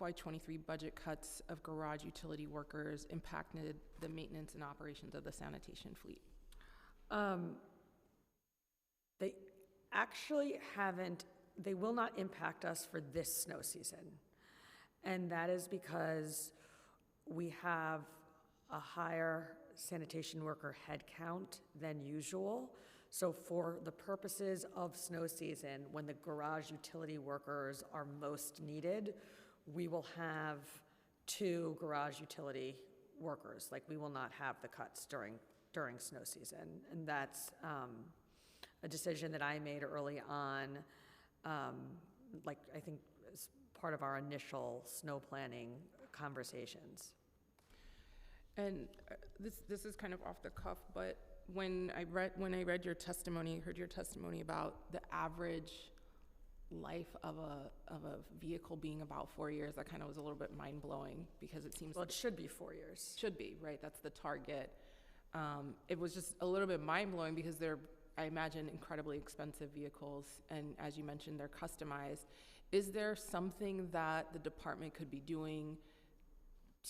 FY23 budget cuts of garage utility workers impacted the maintenance and operations of the sanitation fleet? They actually haven't, they will not impact us for this snow season. And that is because we have a higher sanitation worker headcount than usual. So for the purposes of snow season, when the garage utility workers are most needed, we will have 2 garage utility workers. Like, we will not have the cuts during snow season. And that's a decision that I made early on, like, I think as part of our initial snow planning conversations. And this is kind of off the cuff, but when I read your testimony, heard your testimony about the average life of a vehicle being about 4 years, that kind of was a little bit mind-blowing, because it seems... Well, it should be 4 years. Should be, right? That's the target. It was just a little bit mind-blowing because they're, I imagine, incredibly expensive vehicles, and as you mentioned, they're customized. Is there something that the department could be doing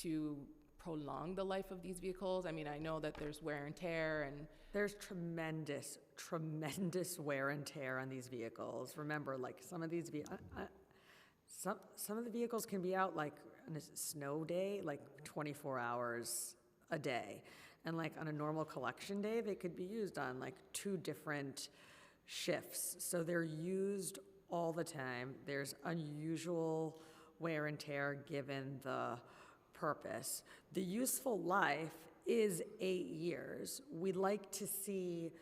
to prolong the life of these vehicles? I mean, I know that there's wear and tear, and there's tremendous wear and tear on these vehicles. Remember, like, some of these some of the vehicles can be out, like, on a snow day, like 24 hours a day. And like on a normal collection day, they could be used on like 2 different shifts. So they're used all the time. There's unusual wear and tear given the purpose. The useful life is 8 years. We'd like to see,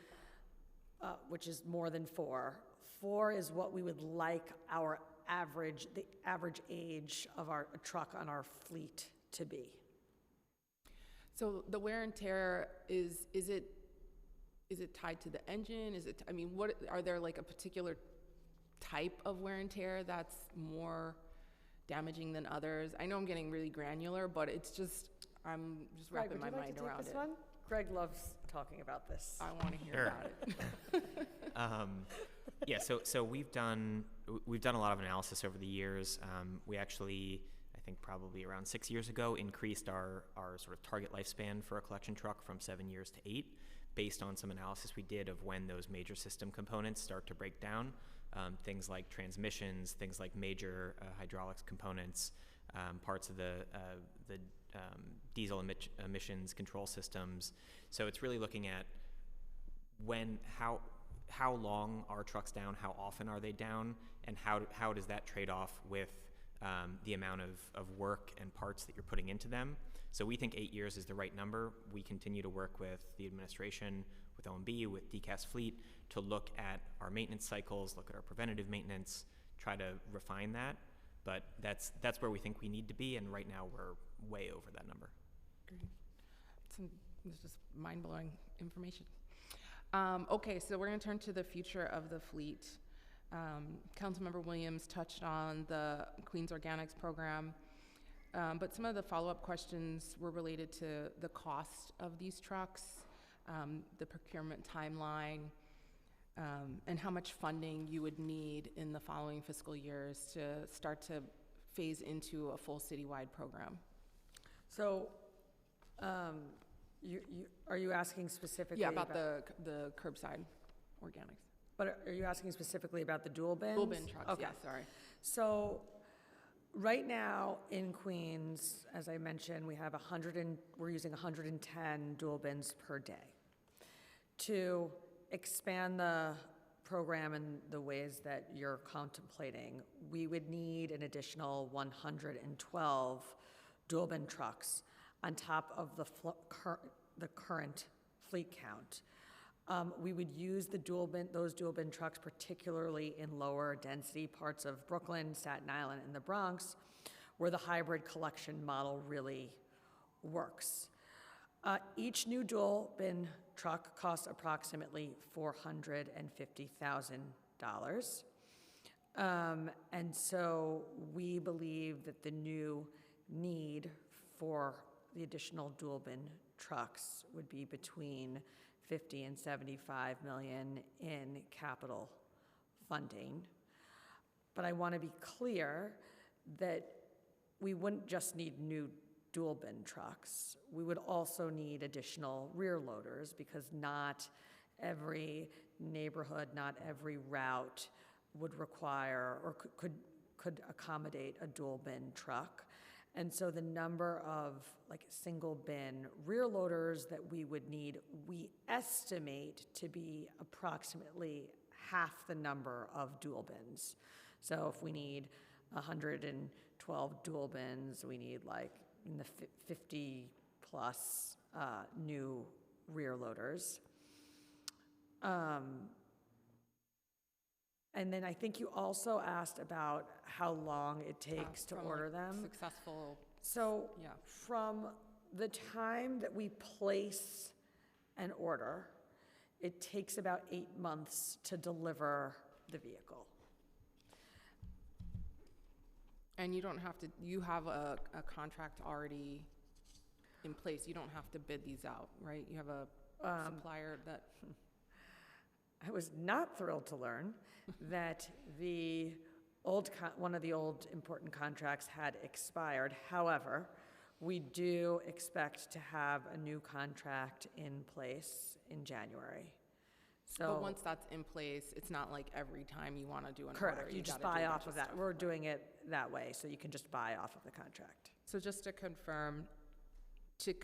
which is more than 4. 4 is what we would like the average age of a truck on our fleet to be. so the wear and tear, is it tied to the engine? I mean, what are there, like, a particular type of wear and tear that's more damaging than others? I know I'm getting really granular, but it's just, I'm just Greg, wrapping my mind would you like around to take it. this one? Greg loves talking about this. I want to hear Sure. about it. Yeah, so we've done a lot of analysis over the years. We actually, I think probably around 6 years ago, increased our sort of target lifespan for a collection truck from 7 years to 8, based on some analysis we did of when those major system components start to break down. Things like transmissions, things like major hydraulics components, parts of the diesel emissions control systems. So it's really looking at how long are trucks down, how often are they down, and how does that trade off with the amount of work and parts that you're putting into them. So we think 8 years is the right number. We continue to work with the administration, with OMB, with DCAS Fleet, to look at our maintenance cycles, look at our preventative maintenance, try to refine that. But that's where we think we need to be, and right now we're way over that number. It's just mind-blowing information. Okay, so we're going to turn to the future of the fleet. Councilmember Williams touched on the Queens Organics program, but some of the follow-up questions were related to the cost of these trucks, the procurement timeline, and how much funding you would need in the following fiscal years to start to phase into a full citywide program. So, are you asking specifically Yeah, about the curbside organics. But are you asking specifically about the dual bins? Dual bin trucks, Okay. yeah, sorry. So, right now in Queens, as I mentioned, we're using 110 dual bins per day. To expand the program in the ways that you're contemplating, we would need an additional 112 dual bin trucks on top of the current fleet count. We would use those dual bin trucks particularly in lower density parts of Brooklyn, Staten Island, and the Bronx, where the hybrid collection model really works. Each new dual bin truck costs approximately $450,000. And so we believe that the new need for the additional dual bin trucks would be between 50 and 75 million in capital funding. But I want to be clear that we wouldn't just need new dual bin trucks. We would also need additional rear loaders because not every neighborhood, not every route would require or could accommodate a dual bin truck. And so the number of like single bin rear loaders that we would need, we estimate to be approximately half the number of dual bins. So if we need 112 dual bins, we need like in the 50 plus new rear loaders. And then I think you also asked about how long it takes to From, order like, them. Successful, So yeah. from the time that we place an order, it takes about 8 months to deliver the vehicle. And you don't have to, you have a contract already in place. You don't have to bid these out, right? You have a supplier that, I was not thrilled to learn that one of the old important contracts had expired. However, we do expect to have a new contract in place in January. So, but once that's in place, it's not like every time you want to do an order. correct, you just gotta do buy a off bunch of that. stuff. We're doing it that way, so you can just buy off of the contract. So just to confirm, to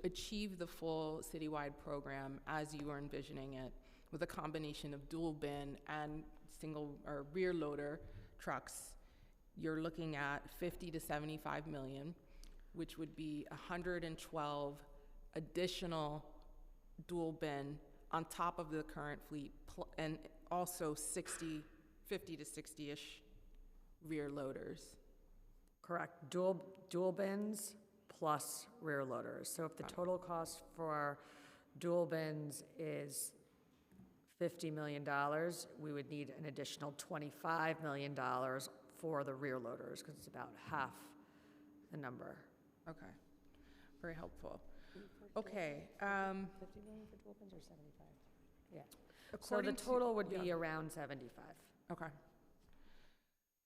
achieve the full citywide program as you are envisioning it, with a combination of dual bin and single or rear loader trucks, you're looking at 50 to 75 million, which would be 112 additional dual bin on top of the current fleet, and also 50 to 60-ish rear loaders. Correct, dual bins plus rear loaders. So if the total cost for dual bins is $50 million, we would need an additional $25 million for the rear loaders, because it's about half the number. Okay, very helpful. Okay. 50 million for dual bins or 75? Yeah. So the According to- total would be yeah. around 75. Okay.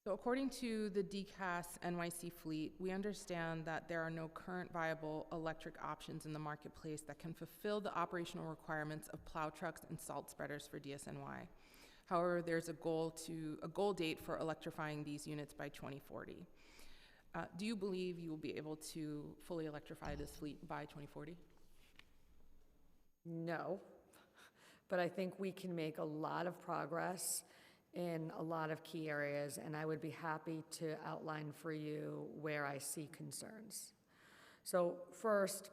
So according to the DCAS NYC fleet, we understand that there are no current viable electric options in the marketplace that can fulfill the operational requirements of plow trucks and salt spreaders for DSNY. However, there's a goal date for electrifying these units by 2040. Do you believe you will be able to fully electrify this fleet by 2040? No, but I think we can make a lot of progress in a lot of key areas, and I would be happy to outline for you where I see concerns. So first,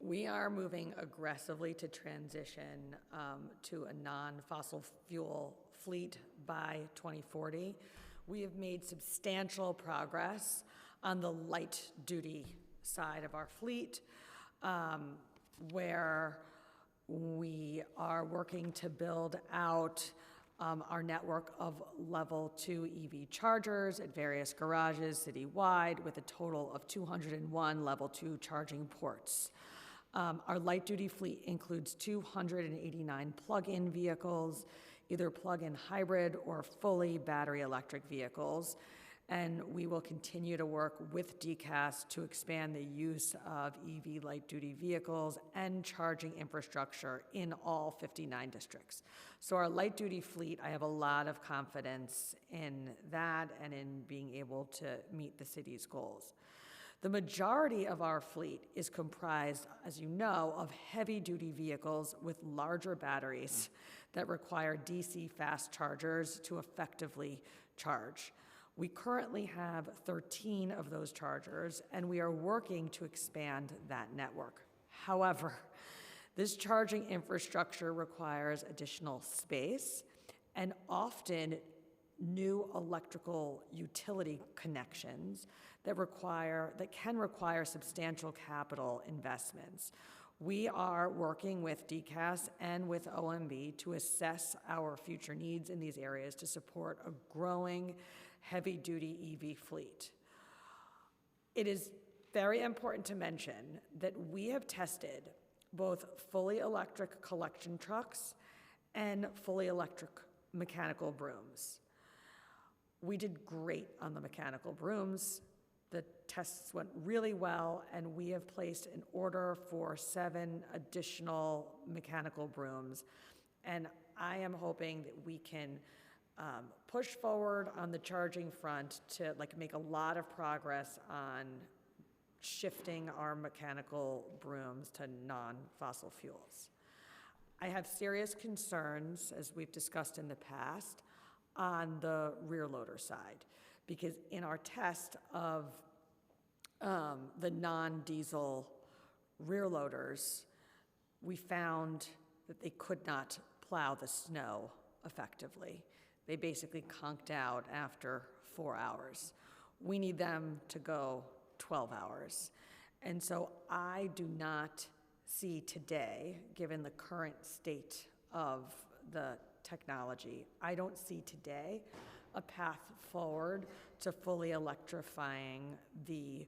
we are moving aggressively to transition to a non-fossil fuel fleet by 2040. We have made substantial progress on the light-duty side of our fleet, where we are working to build out our network of level 2 EV chargers at various garages citywide, with a total of 201 level 2 charging ports. Our light-duty fleet includes 289 plug-in vehicles, either plug-in hybrid or fully battery electric vehicles. and we will continue to work with DCAS to expand the use of EV light-duty vehicles and charging infrastructure in all 59 districts. So our light-duty fleet, I have a lot of confidence in that and in being able to meet the city's goals. The majority of our fleet is comprised, as you know, of heavy-duty vehicles with larger batteries that require DC fast chargers to effectively charge. We currently have 13 of those chargers, and we are working to expand that network. However, this charging infrastructure requires additional space and often new electrical utility connections that can require substantial capital investments. We are working with DCAS and with OMB to assess our future needs in these areas to support a growing heavy-duty EV fleet. It is very important to mention that we have tested both fully electric collection trucks and fully electric mechanical brooms. We did great on the mechanical brooms. The tests went really well, and we have placed an order for 7 additional mechanical brooms. And I am hoping that we can push forward on the charging front to make a lot of progress on shifting our mechanical brooms to non-fossil fuels. I have serious concerns, as we've discussed in the past, on the rear loader side, because in our test of the non-diesel rear loaders, we found that they could not plow the snow effectively. They basically conked out after 4 hours. We need them to go 12 hours. And so I do not see today, given the current state of the technology, I don't see today a path forward to fully electrifying the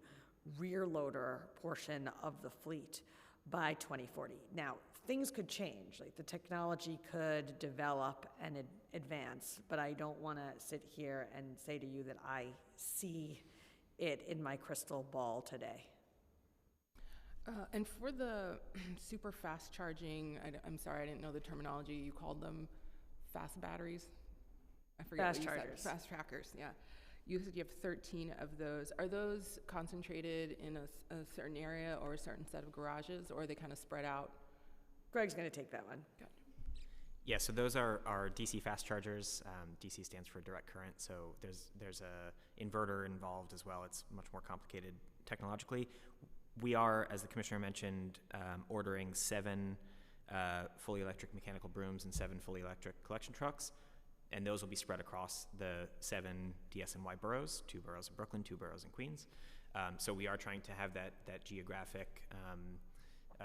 rear loader portion of the fleet by 2040. Now, things could change, the technology could develop and advance, but I don't want to sit here and say to you that I see it in my crystal ball today. And for the super fast charging, I'm sorry, I didn't know the terminology. You called them fast batteries? I forget Fast what you chargers. said. Fast trackers, yeah. You said you have 13 of those. Are those concentrated in a certain area or a certain set of garages, or are they kind of spread out? Greg's going to take that one. Good. Yeah, so those are DC fast chargers. DC stands for direct current, so there's a inverter involved as well. It's much more complicated technologically. We are, as the commissioner mentioned, ordering 7 fully electric mechanical brooms and 7 fully electric collection trucks, and those will be spread across the 7 DSNY boroughs, 2 boroughs in Brooklyn, 2 boroughs in Queens. So we are trying to have that geographic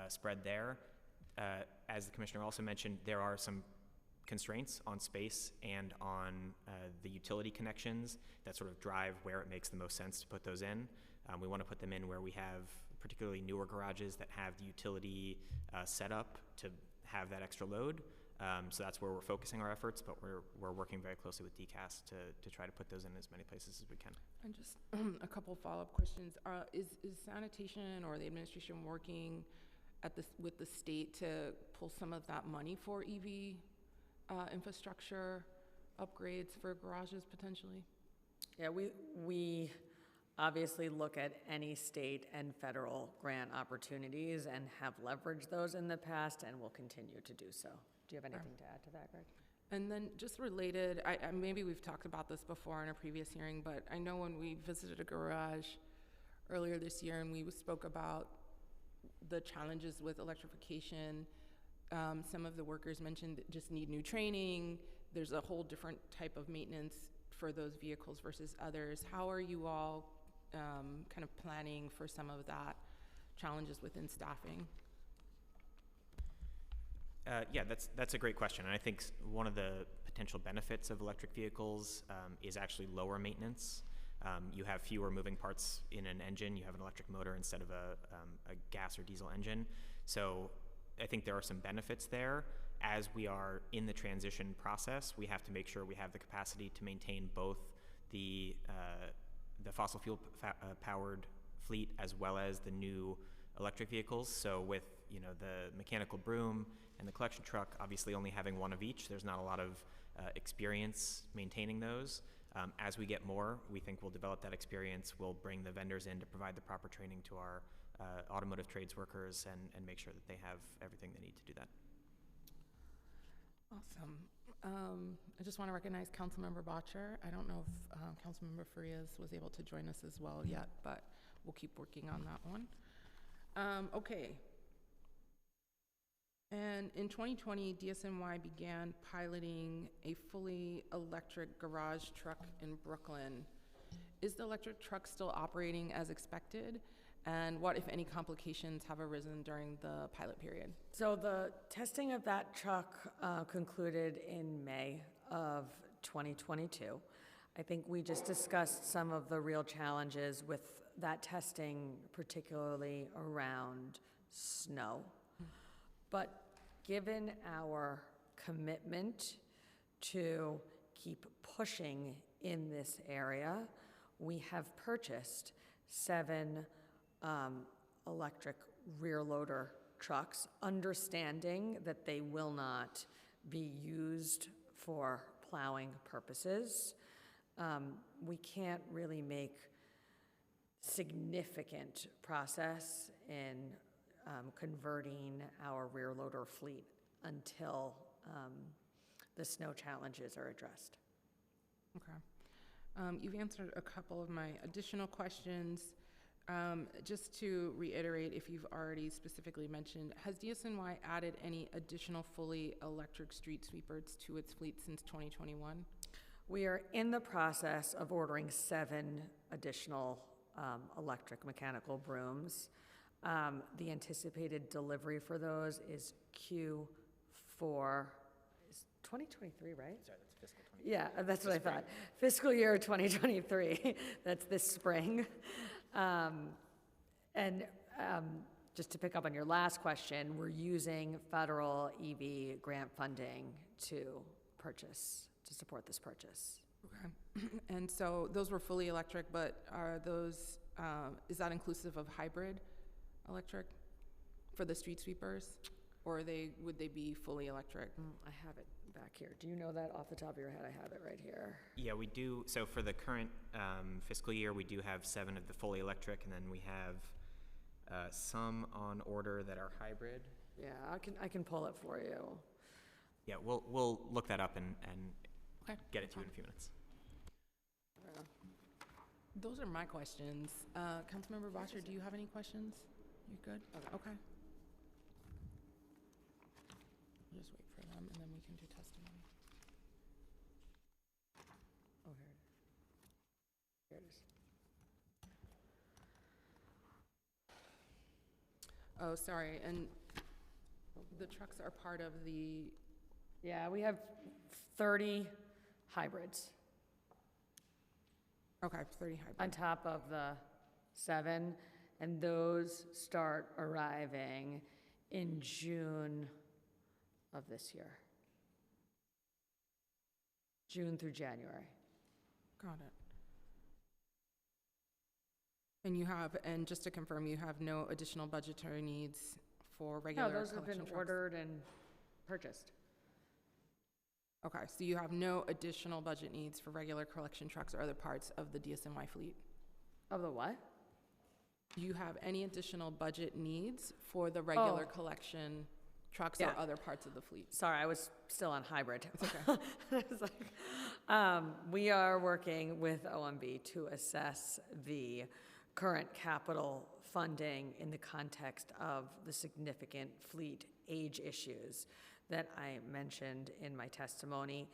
spread there. As the commissioner also mentioned, there are some constraints on space and on the utility connections that sort of drive where it makes the most sense to put those in. We want to put them in where we have particularly newer garages that have the utility set up to have that extra load. So that's where we're focusing our efforts, but we're working very closely with DCAS to try to put those in as many places as we can. And just a couple follow-up questions. Is sanitation or the administration working with the state to pull some of that money for EV infrastructure upgrades for garages potentially? Yeah, we obviously look at any state and federal grant opportunities and have leveraged those in the past and will continue to do so. Do you have anything to add to that, Greg? And then just related, maybe we've talked about this before in a previous hearing, but I know when we visited a garage earlier this year and we spoke about the challenges with electrification, some of the workers mentioned that just need new training. There's a whole different type of maintenance for those vehicles versus others. How are you all kind of planning for some of that challenges within staffing? Yeah, that's a great question. And I think one of the potential benefits of electric vehicles is actually lower maintenance. You have fewer moving parts in an engine. You have an electric motor instead of a gas or diesel engine. So I think there are some benefits there. As we are in the transition process, we have to make sure we have the capacity to maintain both the the fossil fuel powered fleet as well as the new electric vehicles. So with, you know, the mechanical broom and the collection truck, obviously only having one of each, there's not a lot of experience maintaining those. As we get more, we think we'll develop that experience. We'll bring the vendors in to provide the proper training to our automotive trades workers and make sure that they have everything they need to do that. Awesome. I just want to recognize Councilmember Botcher. I don't know if Councilmember Farias was able to join us as well yet, but we'll keep working on that one. Okay. And in 2020, DSNY began piloting a fully electric garage truck in Brooklyn. Is the electric truck still operating as expected? And what, if any, complications have arisen during the pilot period? So the testing of that truck concluded in May of 2022. I think we just discussed some of the real challenges with that testing, particularly around snow. But given our commitment to keep pushing in this area, we have purchased 7 electric rear loader trucks, understanding that they will not be used for plowing purposes. We can't really make significant process in converting our rear loader fleet until the snow challenges are addressed. Okay. You've answered a couple of my additional questions. Just to reiterate, if you've already specifically mentioned, has DSNY added any additional fully electric street sweepers to its fleet since 2021? We are in the process of ordering 7 additional electric mechanical brooms. The anticipated delivery for those is Q4, is 2023, right? Sorry, that's fiscal 2023. Yeah, that's what I thought. Fiscal year 2023, that's this spring. Just to pick up on your last question, we're using federal EV grant funding to support this purchase. Okay. And so those were fully electric, but are those, is that inclusive of hybrid electric for the street sweepers? Or would they be fully electric? I have it back here. Do you know that off the top of your head? I have it right here. Yeah, we do. So for the current fiscal year, we do have 7 of the fully electric, and then we have some on order that are hybrid. Yeah, I can pull it for you. Yeah, we'll look that up and Okay. get it to you in a few minutes. Those are my questions. Councilmember Botcher, do you have any questions? You good? Okay. We'll just wait for them, and then we can do testimony. Oh, here it is. Oh, sorry, and the trucks are part of the, Yeah, we have 30 hybrids okay, 30 hybrid. on top of the 7, and those start arriving in June of this year. June through January. Got it. And just to confirm, you have no additional budgetary needs for regular No, those have been collection trucks? ordered and purchased. Okay, so you have no additional budget needs for regular collection trucks or other parts of the DSNY fleet? Of the what? Do you have any additional budget needs for the regular Oh. collection trucks Yeah. or other parts of the fleet? Sorry, I was still on hybrid. It's okay. I was like, we are working with OMB to assess the current capital funding in the context of the significant fleet age issues that I mentioned in my testimony.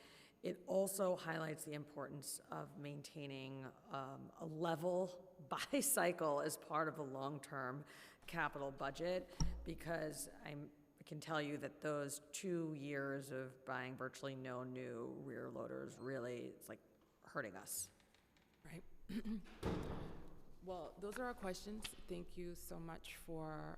It also highlights the importance of maintaining a level buy cycle as part of the long-term capital budget, because I can tell you that those 2 years of buying virtually no new rear loaders really, it's like hurting us. Right. Well, those are our questions. Thank you so much for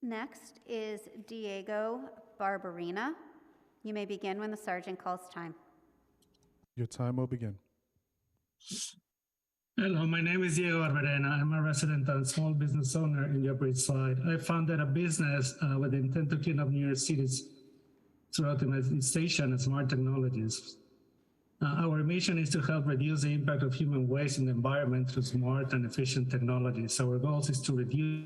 Next is Diego Barberina. You may begin when the sergeant calls time. Your time will begin. Hello, my name is Diego Barberena. I'm a resident and small business owner in the Upper East Side. I founded a business with the intent to clean up New York City's through optimization and smart technologies. Our mission is to help reduce the impact of human waste in the environment through smart and efficient technologies. Our goal is to reduce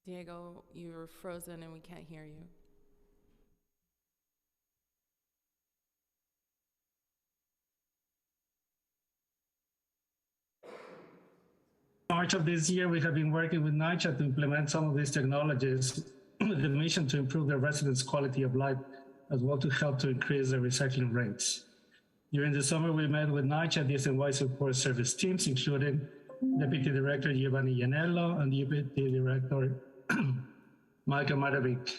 Diego, you're frozen and we can't hear you. March of this year, we have been working with NYCHA to implement some of these technologies with the mission to improve the residents' quality of life, as well to help to increase their recycling rates. During the summer, we met with NYCHA DSNY support service teams, including Deputy Director Giovanni Iannello and Deputy Director Michael Maravik.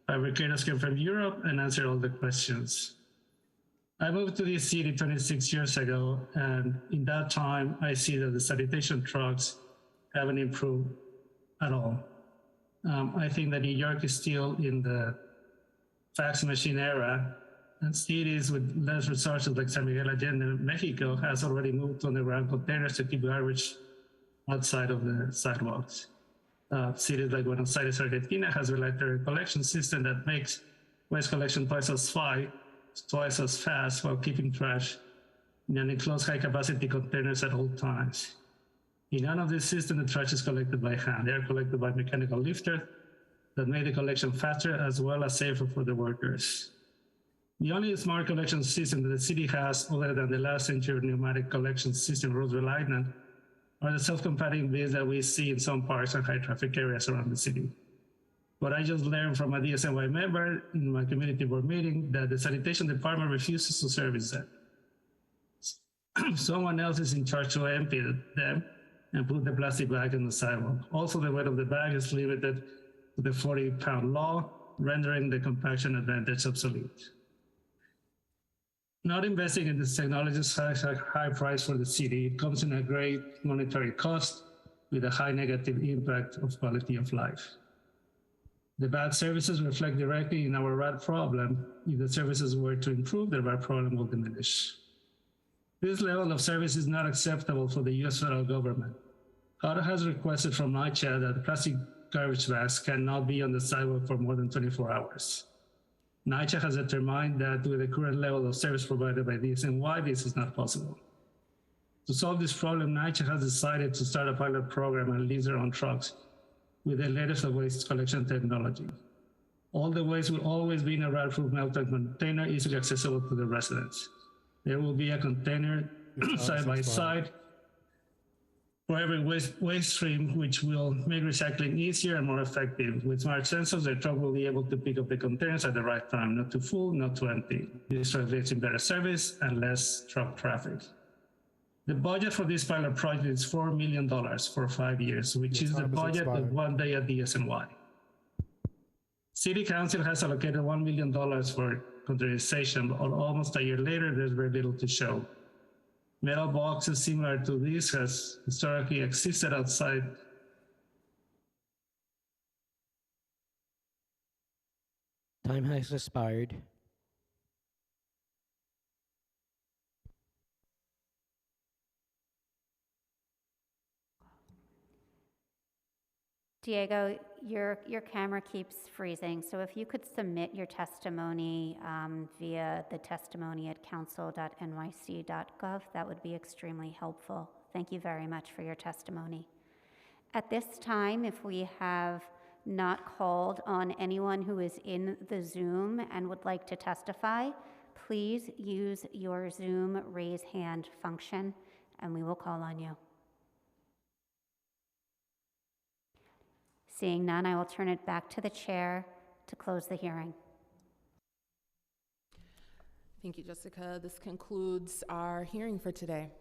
Fabricators came from Europe and answered all the questions. I moved to this city 26 years ago, and in that time, I see that the sanitation trucks haven't improved at all. I think that New York is still in the fax machine era, and cities with less resources like San Miguel Allende, Mexico, has already moved to underground containers to keep garbage outside of the sidewalks. Cities like Buenos Aires, Argentina, has relied on a collection system that makes waste collection twice as fast while keeping trash in an enclosed high-capacity containers at all times. In none of these systems, the trash is collected by hand. They are collected by mechanical lifters that make the collection faster as well as safer for the workers. The only smart collection system that the city has, other than the last century pneumatic collection system Roosevelt Island, are the self-compacting bins that we see in some parks and high-traffic areas around the city. But I just learned from a DSNY member in my community board meeting that the sanitation department refuses to service them. Someone else is in charge to empty them and put the plastic bag in the sidewalk. Also, the weight of the bag is limited to the 40-pound law, rendering the compaction advantage obsolete. Not investing in this technology is a high price for the city. It comes in a great monetary cost with a high negative impact of quality of life. The bad services reflect directly in our rat problem. If the services were to improve, the rat problem will diminish. This level of service is not acceptable for the US federal government. HUD has requested from NYCHA that plastic garbage bags cannot be on the sidewalk for more than 24 hours. NYCHA has determined that with the current level of service provided by DSNY, this is not possible. To solve this problem, NYCHA has decided to start a pilot program and lease their own trucks with the latest of waste collection technology. All the waste will always be in a rat-proof melted container easily accessible to the residents. There will be a container side by side for every waste stream, which will make recycling easier and more effective. With smart sensors, the truck will be able to pick up the containers at the right time, not too full, not too empty. This translates in better service and less truck traffic. The budget for this pilot project is $4 million for 5 years, which is the budget of 1 day at DSNY. City Council has allocated $1 million for containerization, but almost a year later, there's very little to show. Metal boxes similar to this has historically existed outside. Time has expired. Diego, your camera keeps freezing, so if you could submit your testimony via the testimony@council.nyc.gov, that would be extremely helpful. Thank you very much for your testimony. At this time, if we have not called on anyone who is in the Zoom and would like to testify, please use your Zoom raise hand function, and we will call on you. Seeing none, I will turn it back to the chair to close the hearing. Thank you, Jessica. This concludes our hearing for today.